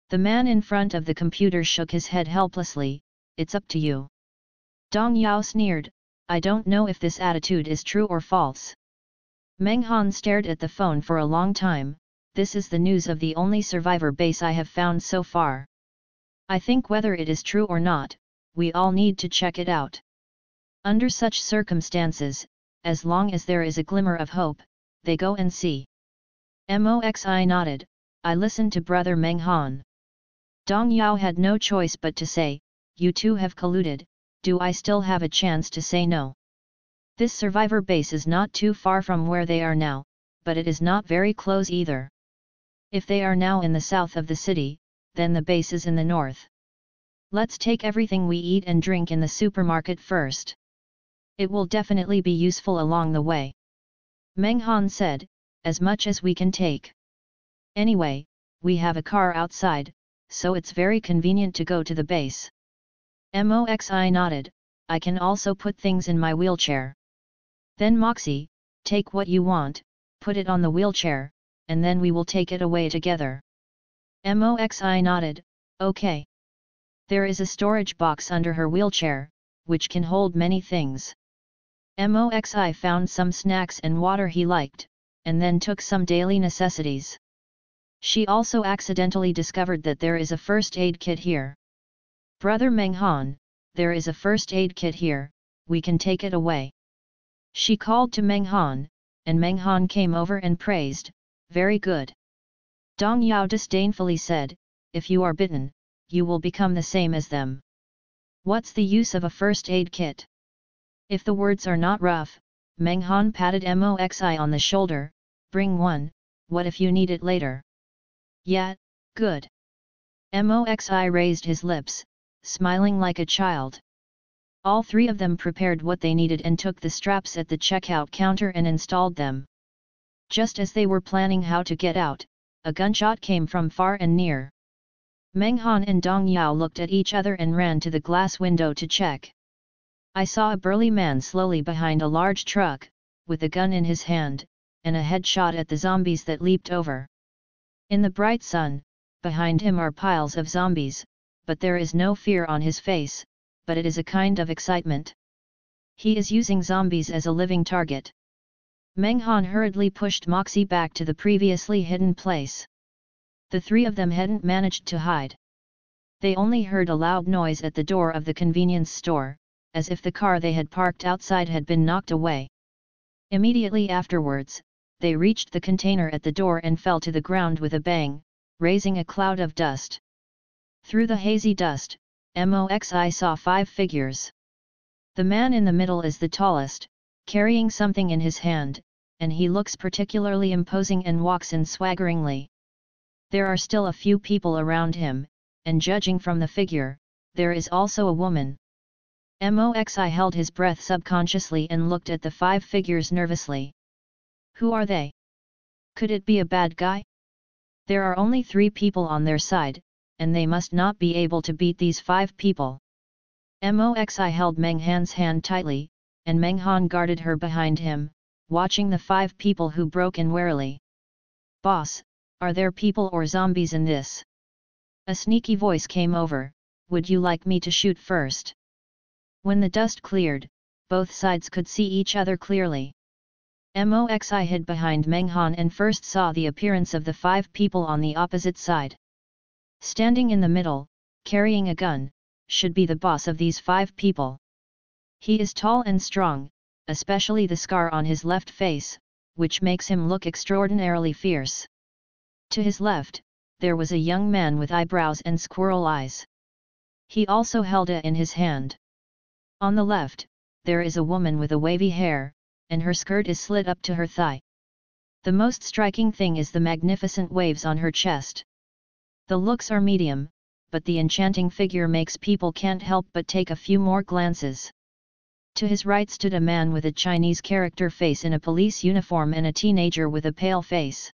The man in front of the computer shook his head helplessly, it's up to you. Dong Yao sneered, I don't know if this attitude is true or false. Meng Han stared at the phone for a long time, this is the news of the only survivor base I have found so far. I think whether it is true or not, we all need to check it out. Under such circumstances, as long as there is a glimmer of hope, they go and see. Moxi nodded, I listened to Brother Meng Han. Dong Yao had no choice but to say, you two have colluded, do I still have a chance to say no? This survivor base is not too far from where they are now, but it is not very close either. If they are now in the south of the city, then the base is in the north. Let's take everything we eat and drink in the supermarket first. It will definitely be useful along the way. Meng Han said, as much as we can take. Anyway, we have a car outside, so it's very convenient to go to the base. Moxi nodded, I can also put things in my wheelchair. Then Moxie, take what you want, put it on the wheelchair, and then we will take it away together. Moxi nodded, okay. There is a storage box under her wheelchair, which can hold many things. Moxi found some snacks and water he liked, and then took some daily necessities. She also accidentally discovered that there is a first aid kit here. Brother Meng Han, there is a first aid kit here, we can take it away. She called to Meng Han, and Meng Han came over and praised, very good. Dong Yao disdainfully said, if you are bitten, you will become the same as them. What's the use of a first aid kit? If the words are not rough, Meng Han patted Moxi on the shoulder, bring one, what if you need it later? Yeah, good. Moxi raised his lips, smiling like a child. All three of them prepared what they needed and took the straps at the checkout counter and installed them. Just as they were planning how to get out, a gunshot came from far and near. Meng Han and Dong Yao looked at each other and ran to the glass window to check. I saw a burly man slowly behind a large truck, with a gun in his hand, and a headshot at the zombies that leaped over. In the bright sun, behind him are piles of zombies, but there is no fear on his face, but it is a kind of excitement. He is using zombies as a living target. Meng Han hurriedly pushed Moxie back to the previously hidden place. The three of them hadn't managed to hide. They only heard a loud noise at the door of the convenience store, as if the car they had parked outside had been knocked away. Immediately afterwards, they reached the container at the door and fell to the ground with a bang, raising a cloud of dust. Through the hazy dust, Moxie saw 5 figures. The man in the middle is the tallest, carrying something in his hand, and he looks particularly imposing and walks in swaggeringly. There are still a few people around him, and judging from the figure, there is also a woman. Moxie held his breath subconsciously and looked at the 5 figures nervously. Who are they? Could it be a bad guy? There are only 3 people on their side, and they must not be able to beat these 5 people. Moxie held Meng Han's hand tightly, and Meng Han guarded her behind him, watching the 5 people who broke in warily. Boss, are there people or zombies in this? A sneaky voice came over, would you like me to shoot first? When the dust cleared, both sides could see each other clearly. Moxie hid behind Meng Han and first saw the appearance of the 5 people on the opposite side. Standing in the middle, carrying a gun, should be the boss of these 5 people. He is tall and strong, especially the scar on his left face, which makes him look extraordinarily fierce. To his left, there was a young man with eyebrows and squirrel eyes. He also held a in his hand. On the left, there is a woman with a wavy hair, and her skirt is slit up to her thigh. The most striking thing is the magnificent waves on her chest. The looks are medium, but the enchanting figure makes people can't help but take a few more glances. To his right stood a man with a Chinese character face in a police uniform and a teenager with a pale face.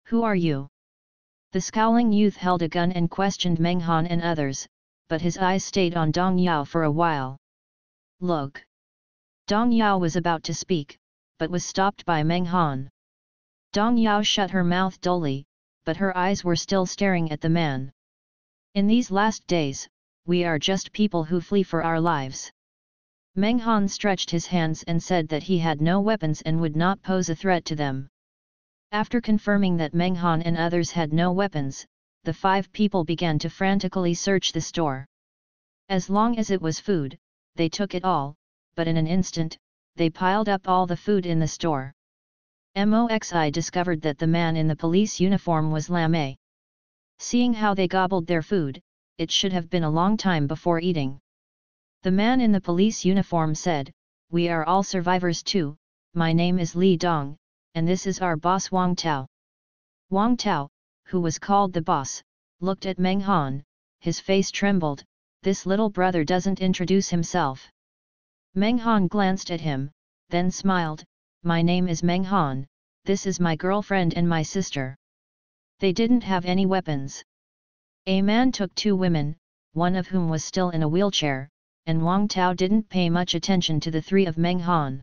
Who are you? The scowling youth held a gun and questioned Meng Han and others, but his eyes stayed on Dong Yao for a while. Look! Dong Yao was about to speak, but was stopped by Meng Han. Dong Yao shut her mouth dully, but her eyes were still staring at the man. In these last days, we are just people who flee for our lives. Meng Han stretched his hands and said that he had no weapons and would not pose a threat to them. After confirming that Meng Han and others had no weapons, the 5 people began to frantically search the store. As long as it was food, they took it all, but in an instant, they piled up all the food in the store. Moxie discovered that the man in the police uniform was Lam. Seeing how they gobbled their food, it should have been a long time before eating. The man in the police uniform said, "We are all survivors too, my name is Li Dong, and this is our boss Wang Tao." Wang Tao, who was called the boss, looked at Meng Han, his face trembled, this little brother doesn't introduce himself. Meng Han glanced at him, then smiled, "My name is Meng Han, this is my girlfriend and my sister." They didn't have any weapons. A man took 2 women, one of whom was still in a wheelchair, and Wang Tao didn't pay much attention to the 3 of Meng Han.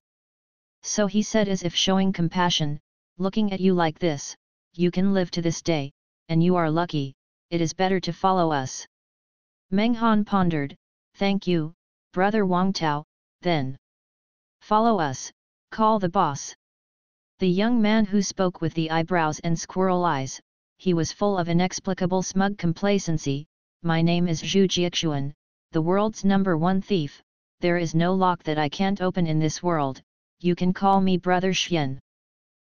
So he said as if showing compassion, "Looking at you like this, you can live to this day, and you are lucky, it is better to follow us." Meng Han pondered, "Thank you, brother Wang Tao, then. Follow us, call the boss." The young man who spoke with the eyebrows and squirrel eyes, he was full of inexplicable smug complacency, "My name is Zhu Jiaxuan, the world's #1 thief, there is no lock that I can't open in this world, you can call me Brother Xian."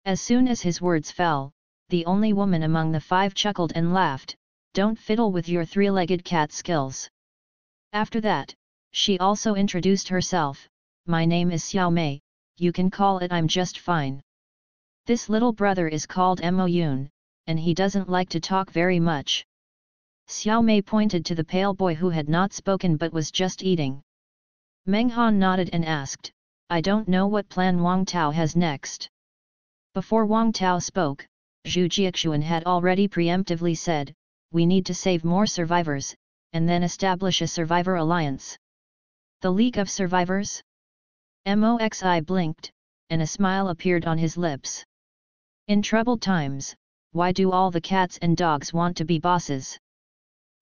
As soon as his words fell, the only woman among the 5 chuckled and laughed, "Don't fiddle with your 3-legged cat skills." After that, she also introduced herself, "My name is Xiao Mei, you can call it I'm just fine. This little brother is called Mo Yun, and he doesn't like to talk very much." Xiao Mei pointed to the pale boy who had not spoken but was just eating. Meng Han nodded and asked, "I don't know what plan Wang Tao has next." Before Wang Tao spoke, Zhu Jiaxuan had already preemptively said, "We need to save more survivors, and then establish a survivor alliance." The League of Survivors? Moxie blinked, and a smile appeared on his lips. In troubled times, why do all the cats and dogs want to be bosses?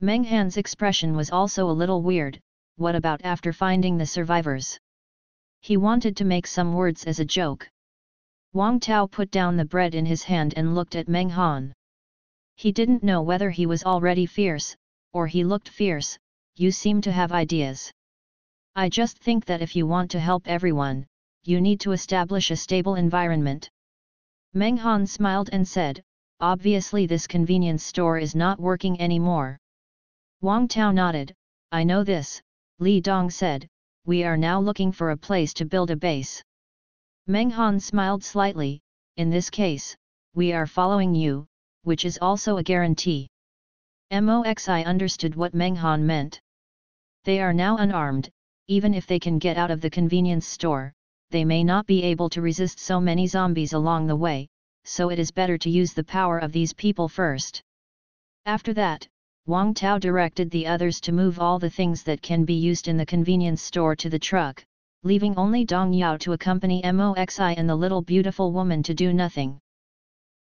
Meng Han's expression was also a little weird, what about after finding the survivors? He wanted to make some words as a joke. Wang Tao put down the bread in his hand and looked at Meng Han. He didn't know whether he was already fierce, or he looked fierce. You seem to have ideas. I just think that if you want to help everyone, you need to establish a stable environment. Meng Han smiled and said, obviously this convenience store is not working anymore. Wang Tao nodded, I know this. Li Dong said, we are now looking for a place to build a base. Meng Han smiled slightly, in this case, we are following you, which is also a guarantee. Moxi understood what Meng Han meant. They are now unarmed, even if they can get out of the convenience store, they may not be able to resist so many zombies along the way, so it is better to use the power of these people first. After that, Wang Tao directed the others to move all the things that can be used in the convenience store to the truck, leaving only Dong Yao to accompany Moxi and the little beautiful woman to do nothing.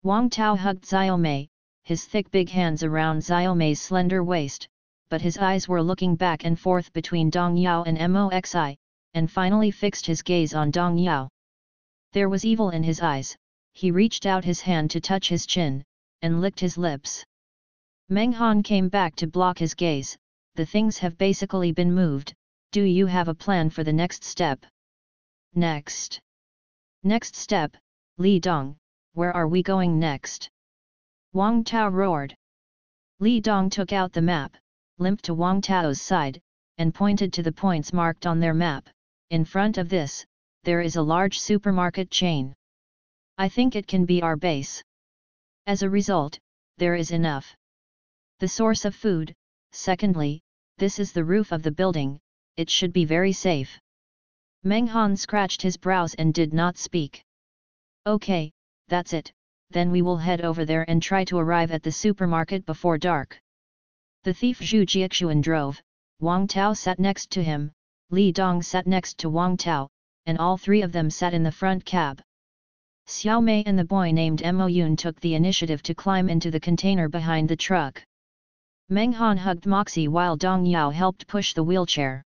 Wang Tao hugged Xiaomei, his thick big hands around Xiaomei's slender waist, but his eyes were looking back and forth between Dong Yao and Moxi, and finally fixed his gaze on Dong Yao. There was evil in his eyes. He reached out his hand to touch his chin, and licked his lips. Meng Han came back to block his gaze. The things have basically been moved. Do you have a plan for the next step? Next step, Li Dong, where are we going next? Wang Tao roared. Li Dong took out the map, limped to Wang Tao's side, and pointed to the points marked on their map. In front of this, there is a large supermarket chain. I think it can be our base. As a result, there is enough. The source of food. Secondly, this is the roof of the building, it should be very safe. Meng Han scratched his brows and did not speak. Okay, that's it, then we will head over there and try to arrive at the supermarket before dark. The thief Zhu Jiaxuan drove, Wang Tao sat next to him, Li Dong sat next to Wang Tao, and all three of them sat in the front cab. Xiao Mei and the boy named Mo Yun took the initiative to climb into the container behind the truck. Meng Han hugged Moxie while Dong Yao helped push the wheelchair.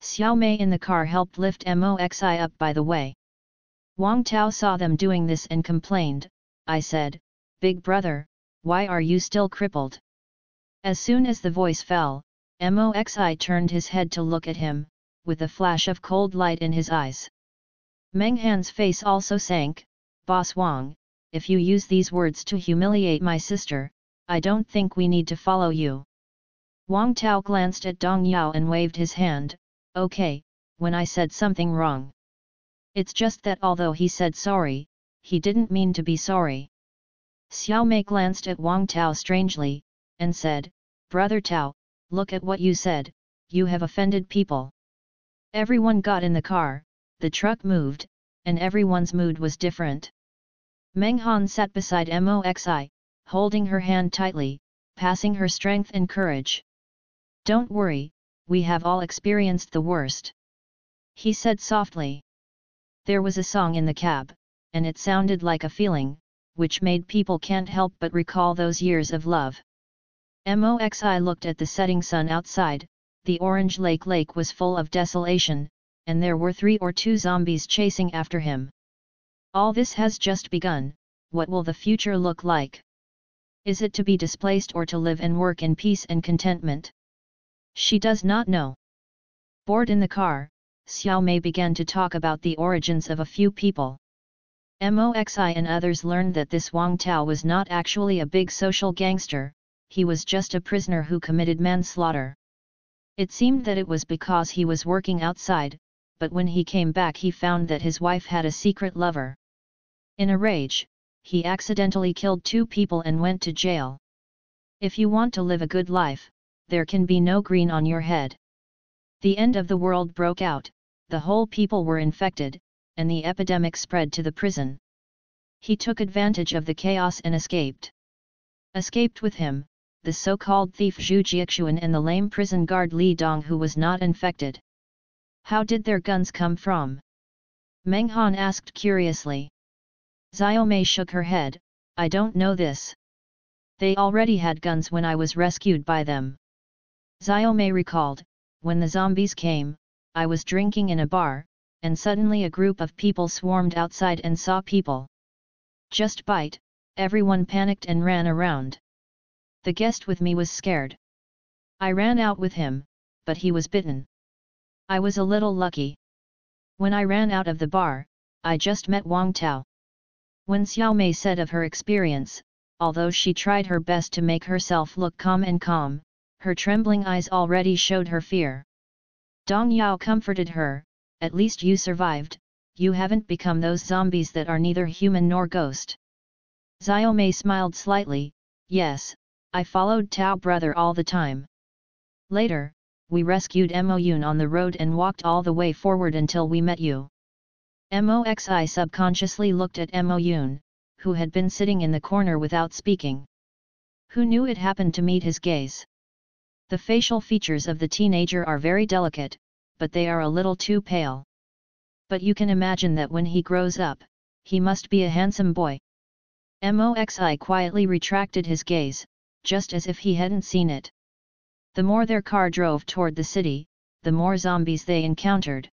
Xiao Mei in the car helped lift Moxi up by the way. Wang Tao saw them doing this and complained, I said, Big brother, why are you still crippled? As soon as the voice fell, Moxi turned his head to look at him, with a flash of cold light in his eyes. Meng Han's face also sank, Boss Wang, if you use these words to humiliate my sister, I don't think we need to follow you. Wang Tao glanced at Dong Yao and waved his hand, okay, when I said something wrong. It's just that although he said sorry, he didn't mean to be sorry. Xiao Mei glanced at Wang Tao strangely, and said, Brother Tao, look at what you said, you have offended people. Everyone got in the car, the truck moved, and everyone's mood was different. Meng Han sat beside Moxi, holding her hand tightly, passing her strength and courage. Don't worry, we have all experienced the worst. He said softly. There was a song in the cab, and it sounded like a feeling, which made people can't help but recall those years of love. Moxi looked at the setting sun outside, the orange lake was full of desolation, and there were 3 or 2 zombies chasing after him. All this has just begun, what will the future look like? Is it to be displaced or to live and work in peace and contentment? She does not know. Bored in the car, Xiao Mei began to talk about the origins of a few people. Moxi and others learned that this Wang Tao was not actually a big social gangster, he was just a prisoner who committed manslaughter. It seemed that it was because he was working outside, but when he came back he found that his wife had a secret lover. In a rage, he accidentally killed 2 people and went to jail. If you want to live a good life, there can be no green on your head. The end of the world broke out, the whole people were infected, and the epidemic spread to the prison. He took advantage of the chaos and escaped. Escaped with him, the so-called thief Zhu Jiaxuan and the lame prison guard Li Dong who was not infected. How did their guns come from? Meng Han asked curiously. Xiao Mei shook her head, I don't know this. They already had guns when I was rescued by them. Xiao Mei recalled, when the zombies came, I was drinking in a bar, and suddenly a group of people swarmed outside and saw people. Just bite, everyone panicked and ran around. The guest with me was scared. I ran out with him, but he was bitten. I was a little lucky. When I ran out of the bar, I just met Wang Tao. When Xiao Mei said of her experience, although she tried her best to make herself look calm, her trembling eyes already showed her fear. Dong Yao comforted her, "At least you survived, you haven't become those zombies that are neither human nor ghost." Xiao Mei smiled slightly, "Yes, I followed Tao brother all the time. Later, we rescued Mo Yun on the road and walked all the way forward until we met you." Moxi subconsciously looked at Mo Yun, who had been sitting in the corner without speaking. Who knew it happened to meet his gaze? The facial features of the teenager are very delicate, but they are a little too pale. But you can imagine that when he grows up, he must be a handsome boy. Moxi quietly retracted his gaze, just as if he hadn't seen it. The more their car drove toward the city, the more zombies they encountered.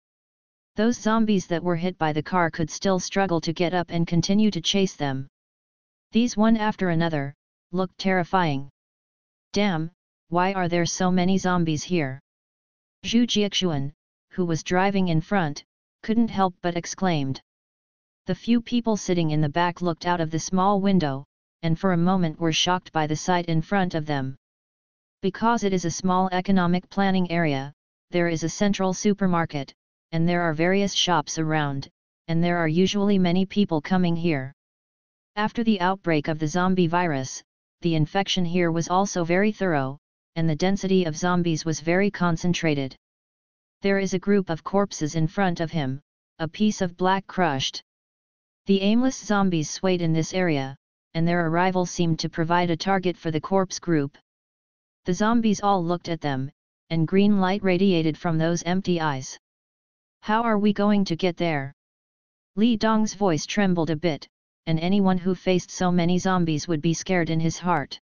Those zombies that were hit by the car could still struggle to get up and continue to chase them. These one after another, looked terrifying. "Damn, why are there so many zombies here?" Zhu Jiaxuan, who was driving in front, couldn't help but exclaimed. The few people sitting in the back looked out of the small window, and for a moment were shocked by the sight in front of them. Because it is a small economic planning area, there is a central supermarket, and there are various shops around, and there are usually many people coming here. After the outbreak of the zombie virus, the infection here was also very thorough, and the density of zombies was very concentrated. There is a group of corpses in front of him, a piece of black crushed. The aimless zombies swayed in this area, and their arrival seemed to provide a target for the corpse group. The zombies all looked at them, and green light radiated from those empty eyes. "How are we going to get there?" Li Dong's voice trembled a bit, and anyone who faced so many zombies would be scared in his heart.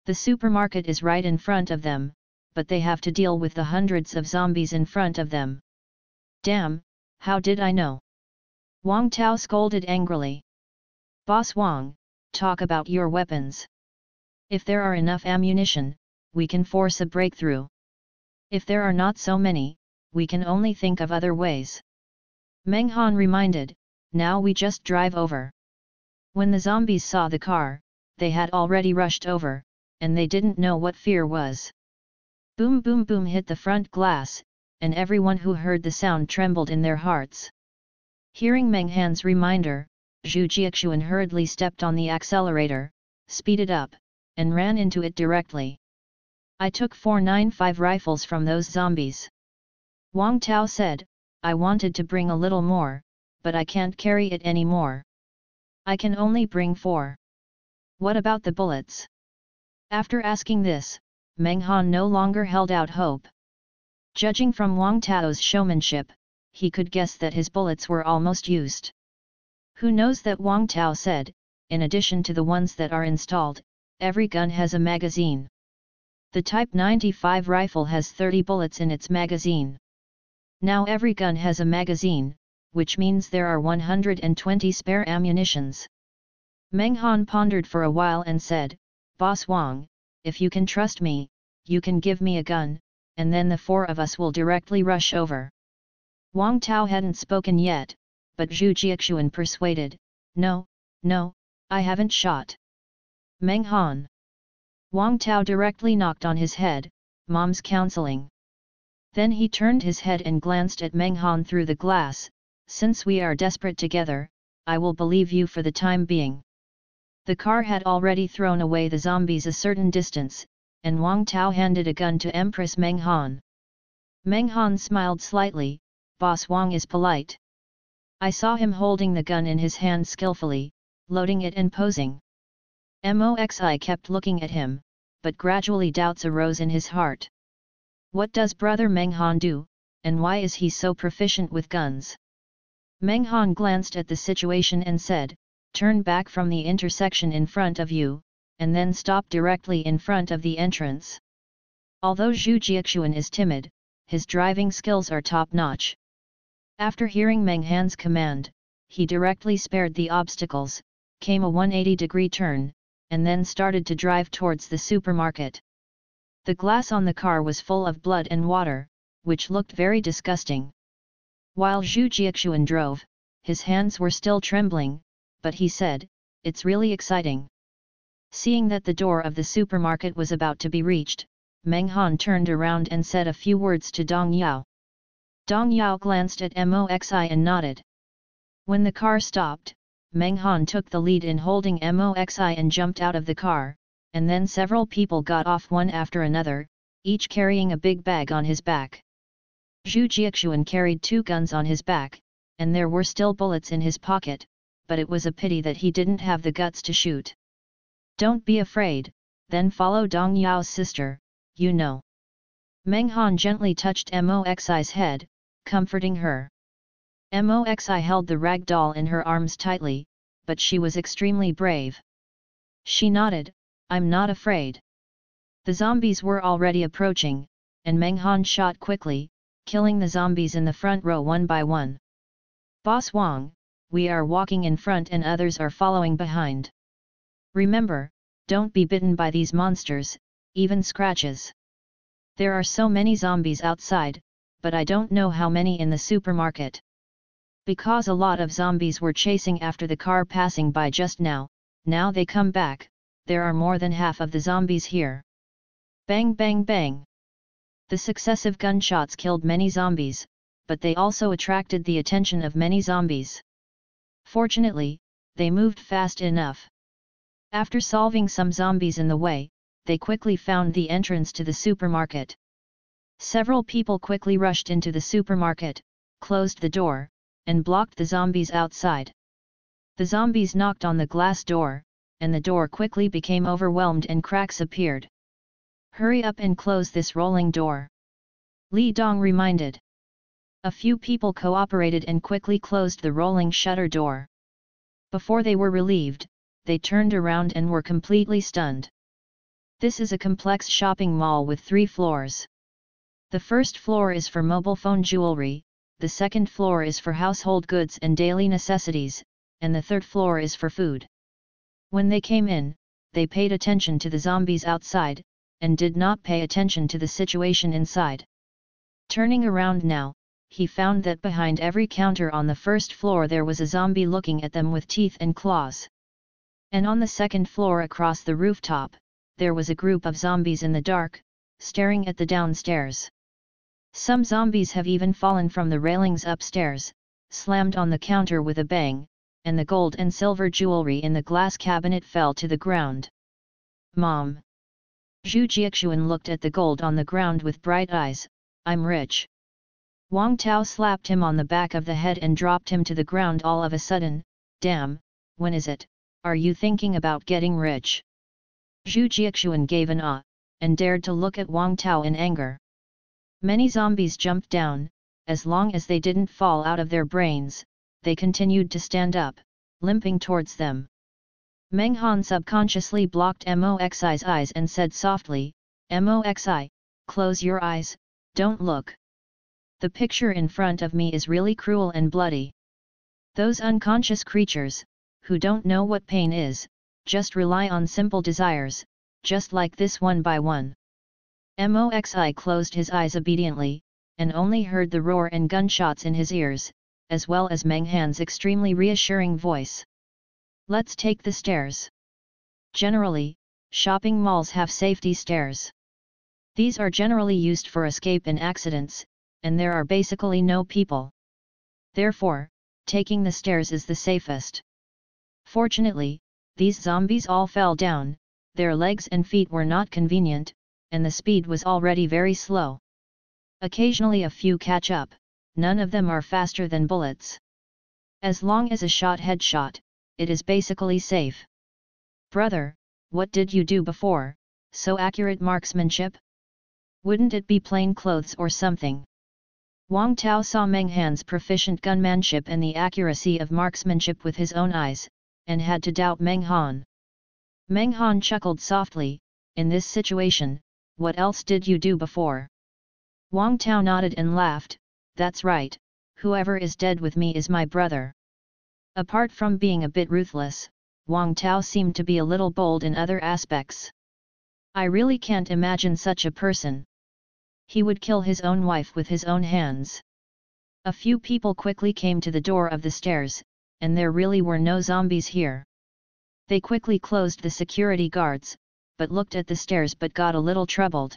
The supermarket is right in front of them, but they have to deal with the hundreds of zombies in front of them. "Damn, how did I know?" Wang Tao scolded angrily. "Boss Wang, talk about your weapons. If there are enough ammunition, we can force a breakthrough. If there are not so many, we can only think of other ways." Meng Han reminded, "Now we just drive over." When the zombies saw the car, they had already rushed over, and they didn't know what fear was. Boom boom boom hit the front glass, and everyone who heard the sound trembled in their hearts. Hearing Meng Han's reminder, Zhu Jiaxuan hurriedly stepped on the accelerator, speeded up, and ran into it directly. "I took 495 rifles from those zombies." Wang Tao said, "I wanted to bring a little more, but I can't carry it anymore. I can only bring 4. What about the bullets?" After asking this, Meng Han no longer held out hope. Judging from Wang Tao's showmanship, he could guess that his bullets were almost used. Who knows that Wang Tao said, in addition to the ones that are installed, every gun has a magazine. The Type 95 rifle has 30 bullets in its magazine. Now every gun has a magazine, which means there are 120 spare ammunitions. Meng Han pondered for a while and said, "Boss Wang, if you can trust me, you can give me a gun, and then the 4 of us will directly rush over." Wang Tao hadn't spoken yet, but Zhu Jiaxuan persuaded, No, I haven't shot." "Meng Han." Wang Tao directly knocked on his head, "Mom's counseling." Then he turned his head and glanced at Meng Han through the glass, "Since we are desperate together, I will believe you for the time being." The car had already thrown away the zombies a certain distance, and Wang Tao handed a gun to Empress Meng Han. Meng Han smiled slightly, "Boss Wang is polite. I saw him holding the gun in his hand skillfully, loading it and posing." Moxi kept looking at him, but gradually doubts arose in his heart. What does brother Meng Han do, and why is he so proficient with guns? Meng Han glanced at the situation and said, "Turn back from the intersection in front of you, and then stop directly in front of the entrance." Although Zhu Jiaxuan is timid, his driving skills are top-notch. After hearing Meng Han's command, he directly spared the obstacles, came a 180-degree turn, and then started to drive towards the supermarket. The glass on the car was full of blood and water, which looked very disgusting. While Zhu Jiaxuan drove, his hands were still trembling, but he said, "It's really exciting." Seeing that the door of the supermarket was about to be reached, Meng Han turned around and said a few words to Dong Yao. Dong Yao glanced at Moxi and nodded. When the car stopped, Meng Han took the lead in holding Moxi and jumped out of the car, and then several people got off one after another, each carrying a big bag on his back. Zhu Jiaxuan carried 2 guns on his back, and there were still bullets in his pocket, but it was a pity that he didn't have the guts to shoot. "Don't be afraid, then follow Dong Yao's sister, you know." Meng Han gently touched Moxi's head, comforting her. Moxi held the rag doll in her arms tightly, but she was extremely brave. She nodded, "I'm not afraid." The zombies were already approaching, and Meng Han shot quickly, killing the zombies in the front row one by one. "Boss Wang, we are walking in front and others are following behind. Remember, don't be bitten by these monsters, even scratches. There are so many zombies outside, but I don't know how many in the supermarket. Because a lot of zombies were chasing after the car passing by just now, now they come back, there are more than half of the zombies here." Bang bang bang! The successive gunshots killed many zombies, but they also attracted the attention of many zombies. Fortunately, they moved fast enough. After solving some zombies in the way, they quickly found the entrance to the supermarket. Several people quickly rushed into the supermarket, closed the door, and blocked the zombies outside. The zombies knocked on the glass door, and the door quickly became overwhelmed and cracks appeared. "Hurry up and close this rolling door," Li Dong reminded. A few people cooperated and quickly closed the rolling shutter door. Before they were relieved, they turned around and were completely stunned. This is a complex shopping mall with 3 floors. The first floor is for mobile phone jewelry, the second floor is for household goods and daily necessities, and the third floor is for food. When they came in, they paid attention to the zombies outside, and did not pay attention to the situation inside. Turning around now, he found that behind every counter on the first floor there was a zombie looking at them with teeth and claws. And on the second floor across the rooftop, there was a group of zombies in the dark, staring at the downstairs. Some zombies have even fallen from the railings upstairs, slammed on the counter with a bang, and the gold and silver jewelry in the glass cabinet fell to the ground. "Mom!" Zhu Jiaxuan looked at the gold on the ground with bright eyes. "I'm rich." Wang Tao slapped him on the back of the head and dropped him to the ground all of a sudden. "Damn, when is it, are you thinking about getting rich?" Zhu Jiaxuan gave an ah, and dared to look at Wang Tao in anger. Many zombies jumped down. As long as they didn't fall out of their brains, they continued to stand up, limping towards them. Meng Han subconsciously blocked Moxi's eyes and said softly, "Moxi, close your eyes, don't look. The picture in front of me is really cruel and bloody. Those unconscious creatures, who don't know what pain is, just rely on simple desires, just like this one by one." Moxi closed his eyes obediently, and only heard the roar and gunshots in his ears, as well as Meng Han's extremely reassuring voice. "Let's take the stairs." Generally, shopping malls have safety stairs. These are generally used for escape in accidents, and there are basically no people. Therefore, taking the stairs is the safest. Fortunately, these zombies all fell down, their legs and feet were not convenient, and the speed was already very slow. Occasionally a few catch up, none of them are faster than bullets. As long as a shot headshot, it is basically safe. "Brother, what did you do before, so accurate marksmanship? Wouldn't it be plain clothes or something?" Wang Tao saw Meng Han's proficient gunmanship and the accuracy of marksmanship with his own eyes, and had to doubt Meng Han. Meng Han chuckled softly, "In this situation, what else did you do before?" Wang Tao nodded and laughed, "That's right, whoever is dead with me is my brother. Apart from being a bit ruthless, Wang Tao seemed to be a little bold in other aspects. I really can't imagine such a person. He would kill his own wife with his own hands. A few people quickly came to the door of the stairs, and there really were no zombies here. They quickly closed the security guards, but looked at the stairs but got a little troubled.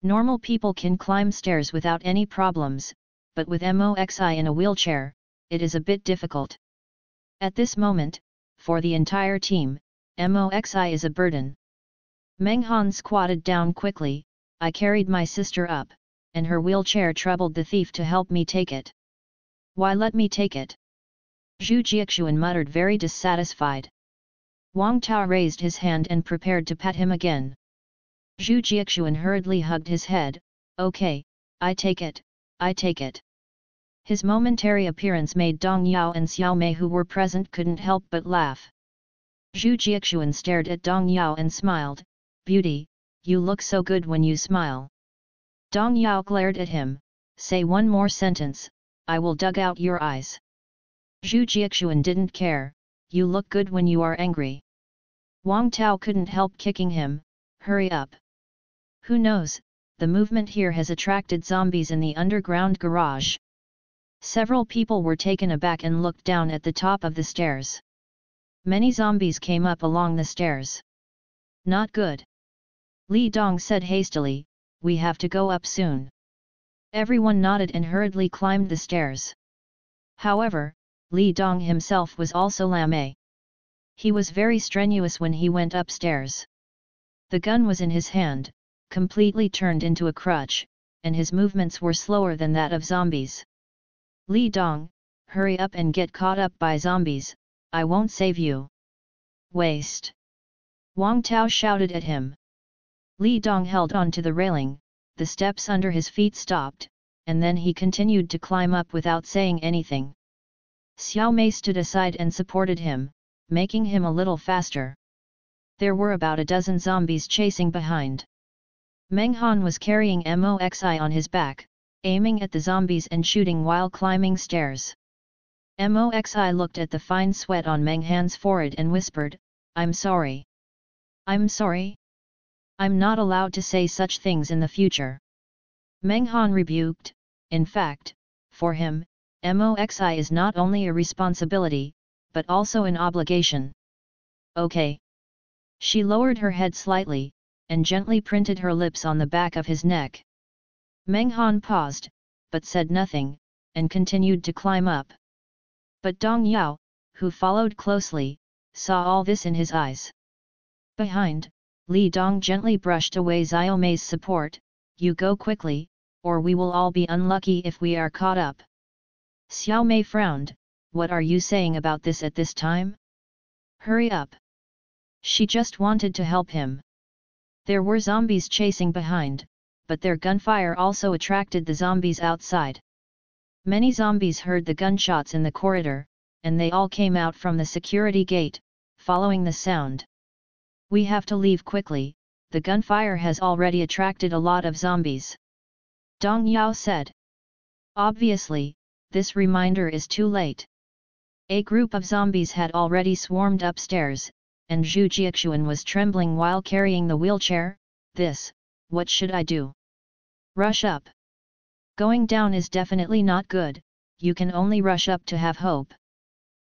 Normal people can climb stairs without any problems, but with Moxi in a wheelchair, it is a bit difficult. At this moment, for the entire team, Moxi is a burden. Meng Han squatted down quickly. I carried my sister up, and her wheelchair troubled the thief to help me take it. Why let me take it? Zhu Jiaxuan muttered very dissatisfied. Wang Tao raised his hand and prepared to pat him again. Zhu Jiaxuan hurriedly hugged his head. Okay, I take it, I take it. His momentary appearance made Dong Yao and Xiao Mei who were present couldn't help but laugh. Zhu Jiaxuan stared at Dong Yao and smiled. Beauty, you look so good when you smile. Dong Yao glared at him. Say one more sentence, I will dug out your eyes. Zhu Jiaxuan didn't care. You look good when you are angry. Wang Tao couldn't help kicking him. Hurry up. Who knows, the movement here has attracted zombies in the underground garage. Several people were taken aback and looked down at the top of the stairs. Many zombies came up along the stairs. Not good. Li Dong said hastily, we have to go up soon. Everyone nodded and hurriedly climbed the stairs. However, Li Dong himself was also lame. He was very strenuous when he went upstairs. The gun was in his hand, completely turned into a crutch, and his movements were slower than that of zombies. Li Dong, hurry up and get caught up by zombies, I won't save you. Waste. Wang Tao shouted at him. Li Dong held on to the railing, the steps under his feet stopped, and then he continued to climb up without saying anything. Xiao Mei stood aside and supported him, making him a little faster. There were about a dozen zombies chasing behind. Meng Han was carrying Moxi on his back, aiming at the zombies and shooting while climbing stairs. Moxi looked at the fine sweat on Meng Han's forehead and whispered, I'm sorry. I'm sorry? I'm not allowed to say such things in the future. Meng Han rebuked. In fact, for him, Moxi is not only a responsibility, but also an obligation. Okay. She lowered her head slightly, and gently printed her lips on the back of his neck. Meng Han paused, but said nothing, and continued to climb up. But Dong Yao, who followed closely, saw all this in his eyes. Behind, Li Dong gently brushed away Xiao Mei's support. You go quickly, or we will all be unlucky if we are caught up. Xiao Mei frowned. What are you saying about this at this time? Hurry up. She just wanted to help him. There were zombies chasing behind, but their gunfire also attracted the zombies outside. Many zombies heard the gunshots in the corridor, and they all came out from the security gate, following the sound. We have to leave quickly, the gunfire has already attracted a lot of zombies. Dong Yao said. Obviously, this reminder is too late. A group of zombies had already swarmed upstairs, and Zhu Jiaxuan was trembling while carrying the wheelchair. What should I do? Rush up. Going down is definitely not good, you can only rush up to have hope.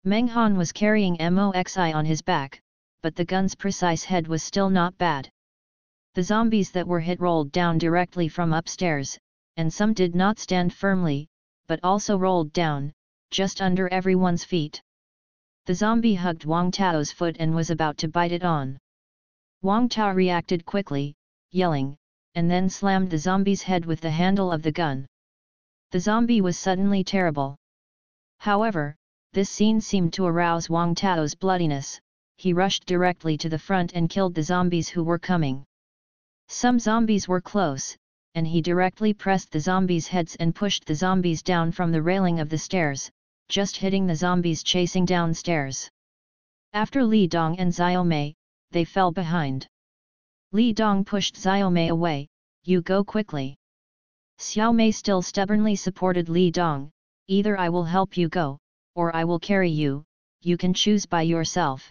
Meng Han was carrying Moxi on his back, but the gun's precise head was still not bad. The zombies that were hit rolled down directly from upstairs, and some did not stand firmly, but also rolled down, just under everyone's feet. The zombie hugged Wang Tao's foot and was about to bite it on. Wang Tao reacted quickly, yelling, and then slammed the zombie's head with the handle of the gun. The zombie was suddenly terrible. However, this scene seemed to arouse Wang Tao's bloodiness. He rushed directly to the front and killed the zombies who were coming. Some zombies were close, and he directly pressed the zombies' heads and pushed the zombies down from the railing of the stairs, just hitting the zombies chasing downstairs. After Li Dong and Xiao Mei, they fell behind. Li Dong pushed Xiao Mei away. You go quickly. Xiao Mei still stubbornly supported Li Dong. either I will help you go, or I will carry you, you can choose by yourself.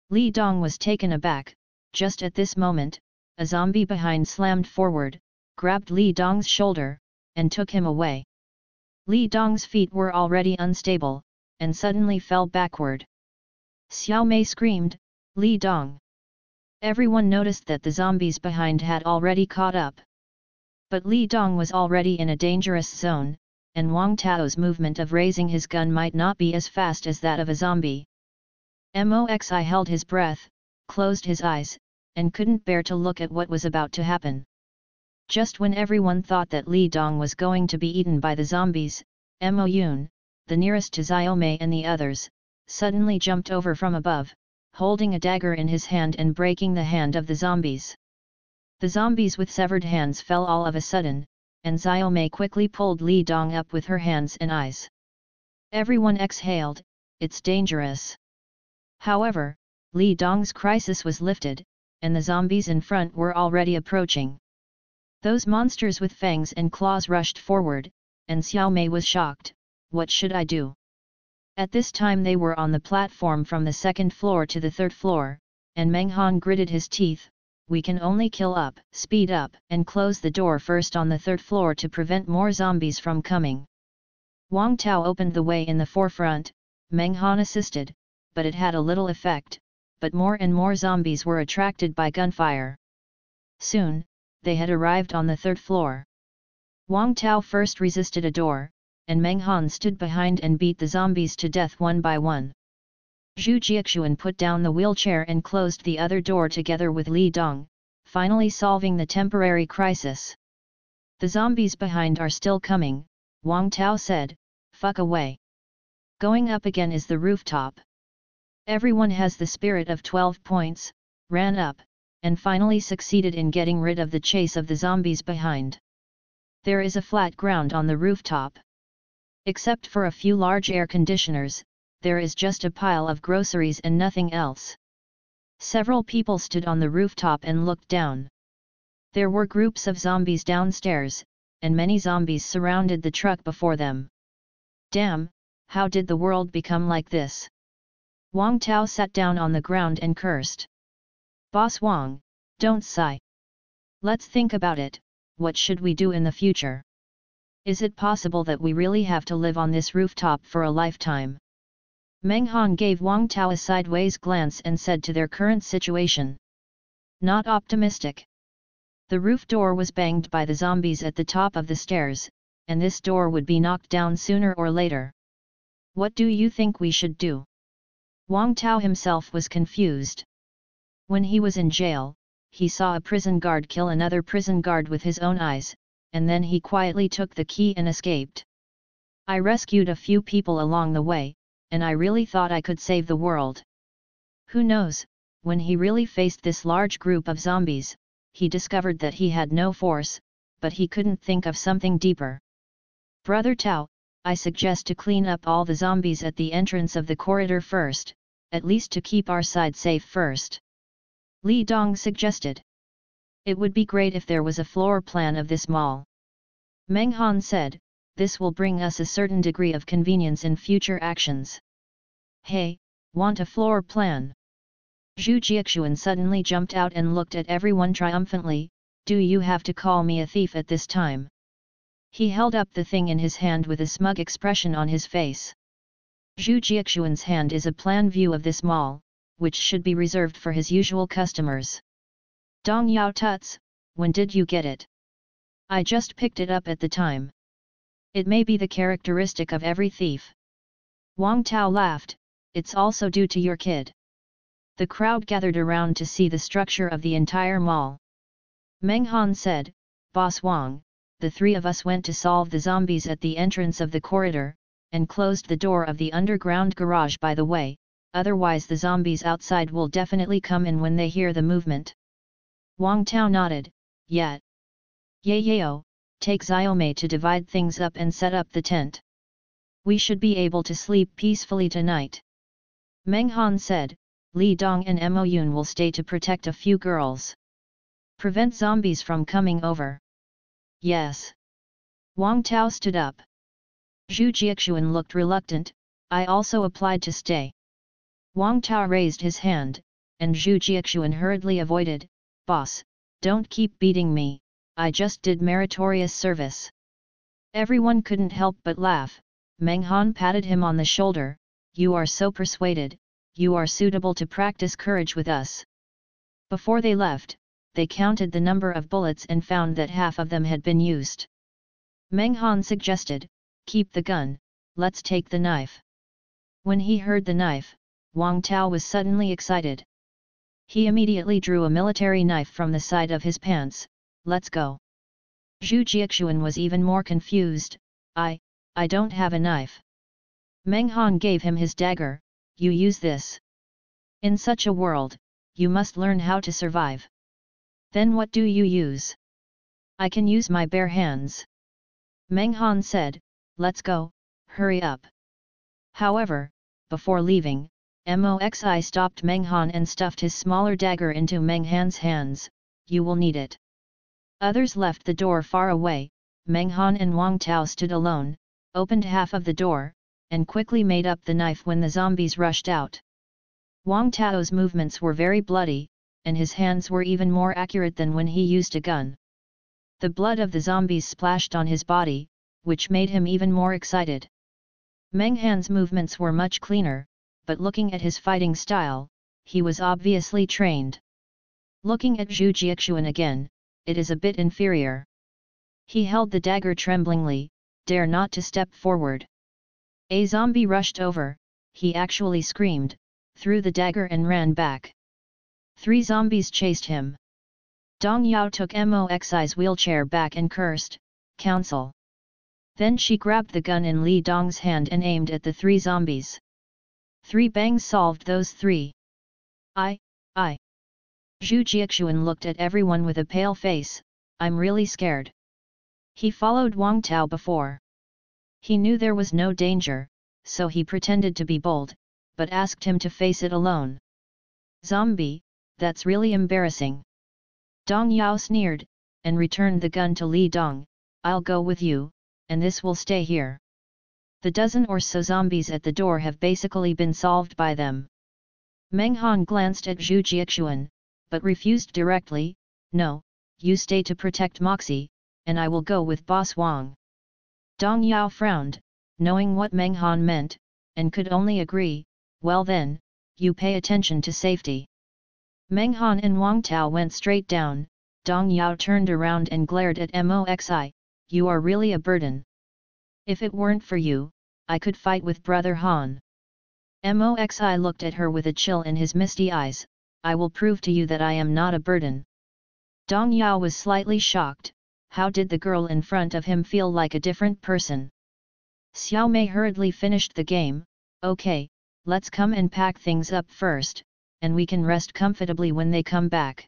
Li Dong was taken aback. Just at this moment, a zombie behind slammed forward, grabbed Li Dong's shoulder, and took him away. Li Dong's feet were already unstable, and suddenly fell backward. Xiao Mei screamed, "Li Dong!" Everyone noticed that the zombies behind had already caught up. But Li Dong was already in a dangerous zone, and Wang Tao's movement of raising his gun might not be as fast as that of a zombie. Moxi held his breath, closed his eyes, and couldn't bear to look at what was about to happen. Just when everyone thought that Li Dong was going to be eaten by the zombies, Mo Yun, the nearest to Xiaomei and the others, suddenly jumped over from above, holding a dagger in his hand and breaking the hand of the zombies. The zombies with severed hands fell all of a sudden, and Xiaomei quickly pulled Li Dong up with her hands and eyes. Everyone exhaled, "It's dangerous." However, Li Dong's crisis was lifted, and the zombies in front were already approaching. Those monsters with fangs and claws rushed forward, and Xiaomei was shocked. What should I do? At this time they were on the platform from the second floor to the third floor, and Meng Han gritted his teeth. We can only kill up, speed up, and close the door first on the third floor to prevent more zombies from coming. Wang Tao opened the way in the forefront, Meng Han assisted, but it had a little effect, but more and more zombies were attracted by gunfire. Soon, they had arrived on the third floor. Wang Tao first resisted a door, and Meng Han stood behind and beat the zombies to death one by one. Zhu Jiaxuan put down the wheelchair and closed the other door together with Li Dong, finally solving the temporary crisis. The zombies behind are still coming, Wang Tao said, "Fuck away. Going up again is the rooftop." Everyone has the spirit of 12 points, ran up, and finally succeeded in getting rid of the chase of the zombies behind. There is a flat ground on the rooftop. Except for a few large air conditioners, there is just a pile of groceries and nothing else. Several people stood on the rooftop and looked down. There were groups of zombies downstairs, and many zombies surrounded the truck before them. Damn, how did the world become like this? Wang Tao sat down on the ground and cursed. Boss Wang, don't sigh. Let's think about it, what should we do in the future? Is it possible that we really have to live on this rooftop for a lifetime? Meng Han gave Wang Tao a sideways glance and said to their current situation. Not optimistic. The roof door was banged by the zombies at the top of the stairs, and this door would be knocked down sooner or later. What do you think we should do? Wang Tao himself was confused. When he was in jail, he saw a prison guard kill another prison guard with his own eyes, and then he quietly took the key and escaped. I rescued a few people along the way, and I really thought I could save the world. Who knows, when he really faced this large group of zombies, he discovered that he had no force, but he couldn't think of something deeper. Brother Tao, I suggest to clean up all the zombies at the entrance of the corridor first, at least to keep our side safe first. Li Dong suggested. It would be great if there was a floor plan of this mall. Meng Han said, this will bring us a certain degree of convenience in future actions. Hey, want a floor plan? Zhu Jiaxuan suddenly jumped out and looked at everyone triumphantly, do you have to call me a thief at this time? He held up the thing in his hand with a smug expression on his face. Zhu Jiaxuan's hand is a plan view of this mall, which should be reserved for his usual customers. Dong Yao Tuts, when did you get it? I just picked it up at the time. It may be the characteristic of every thief. Wang Tao laughed, it's also due to your kid. The crowd gathered around to see the structure of the entire mall. Meng Han said, Boss Wang, the three of us went to solve the zombies at the entrance of the corridor, and closed the door of the underground garage by the way, otherwise the zombies outside will definitely come in when they hear the movement. Wang Tao nodded, yeah. Yao, take Xiaomei to divide things up and set up the tent. We should be able to sleep peacefully tonight. Meng Han said, Li Dong and Mo Yun will stay to protect a few girls. Prevent zombies from coming over. Yes. Wang Tao stood up. Zhu Jiaxuan looked reluctant. I also applied to stay. Wang Tao raised his hand, and Zhu Jiaxuan hurriedly avoided. Boss, don't keep beating me, I just did meritorious service. Everyone couldn't help but laugh. Meng Han patted him on the shoulder. You are so persuaded, you are suitable to practice courage with us. Before they left, they counted the number of bullets and found that half of them had been used. Meng Han suggested, keep the gun, let's take the knife. When he heard the knife, Wang Tao was suddenly excited. He immediately drew a military knife from the side of his pants. Let's go. Zhu Jiaxuan was even more confused. I don't have a knife. Meng Han gave him his dagger. You use this. In such a world, you must learn how to survive. Then what do you use? I can use my bare hands. Meng Han said, let's go, hurry up. However, before leaving, Moxi stopped Meng Han and stuffed his smaller dagger into Meng Han's hands. You will need it. Others left the door far away. Meng Han and Wang Tao stood alone, opened half of the door, and quickly made up the knife when the zombies rushed out. Wang Tao's movements were very bloody, and his hands were even more accurate than when he used a gun. The blood of the zombies splashed on his body, which made him even more excited. Meng Han's movements were much cleaner, but looking at his fighting style, he was obviously trained. Looking at Zhu Jiaxuan again, it is a bit inferior. He held the dagger tremblingly, dare not to step forward. A zombie rushed over, he actually screamed, threw the dagger and ran back. 3 zombies chased him. Dong Yao took Moxi's wheelchair back and cursed, Council. Then she grabbed the gun in Li Dong's hand and aimed at the 3 zombies. 3 bangs solved those 3. I. Zhu Jiaxuan looked at everyone with a pale face. I'm really scared. He followed Wang Tao before. He knew there was no danger, so he pretended to be bold, but asked him to face it alone. Zombie, that's really embarrassing. Dong Yao sneered, and returned the gun to Li Dong. I'll go with you, and this will stay here. The dozen or so zombies at the door have basically been solved by them. Meng Han glanced at Zhu Jiaxuan, but refused directly. No, you stay to protect Moxi, and I will go with Boss Wang. Dong Yao frowned, knowing what Meng Han meant, and could only agree. Well then, you pay attention to safety. Meng Han and Wang Tao went straight down. Dong Yao turned around and glared at Moxi. You are really a burden. If it weren't for you, I could fight with Brother Han. Moxi looked at her with a chill in his misty eyes. I will prove to you that I am not a burden. Dong Yao was slightly shocked. How did the girl in front of him feel like a different person? Xiao Mei hurriedly finished the game. Okay, let's come and pack things up first, and we can rest comfortably when they come back.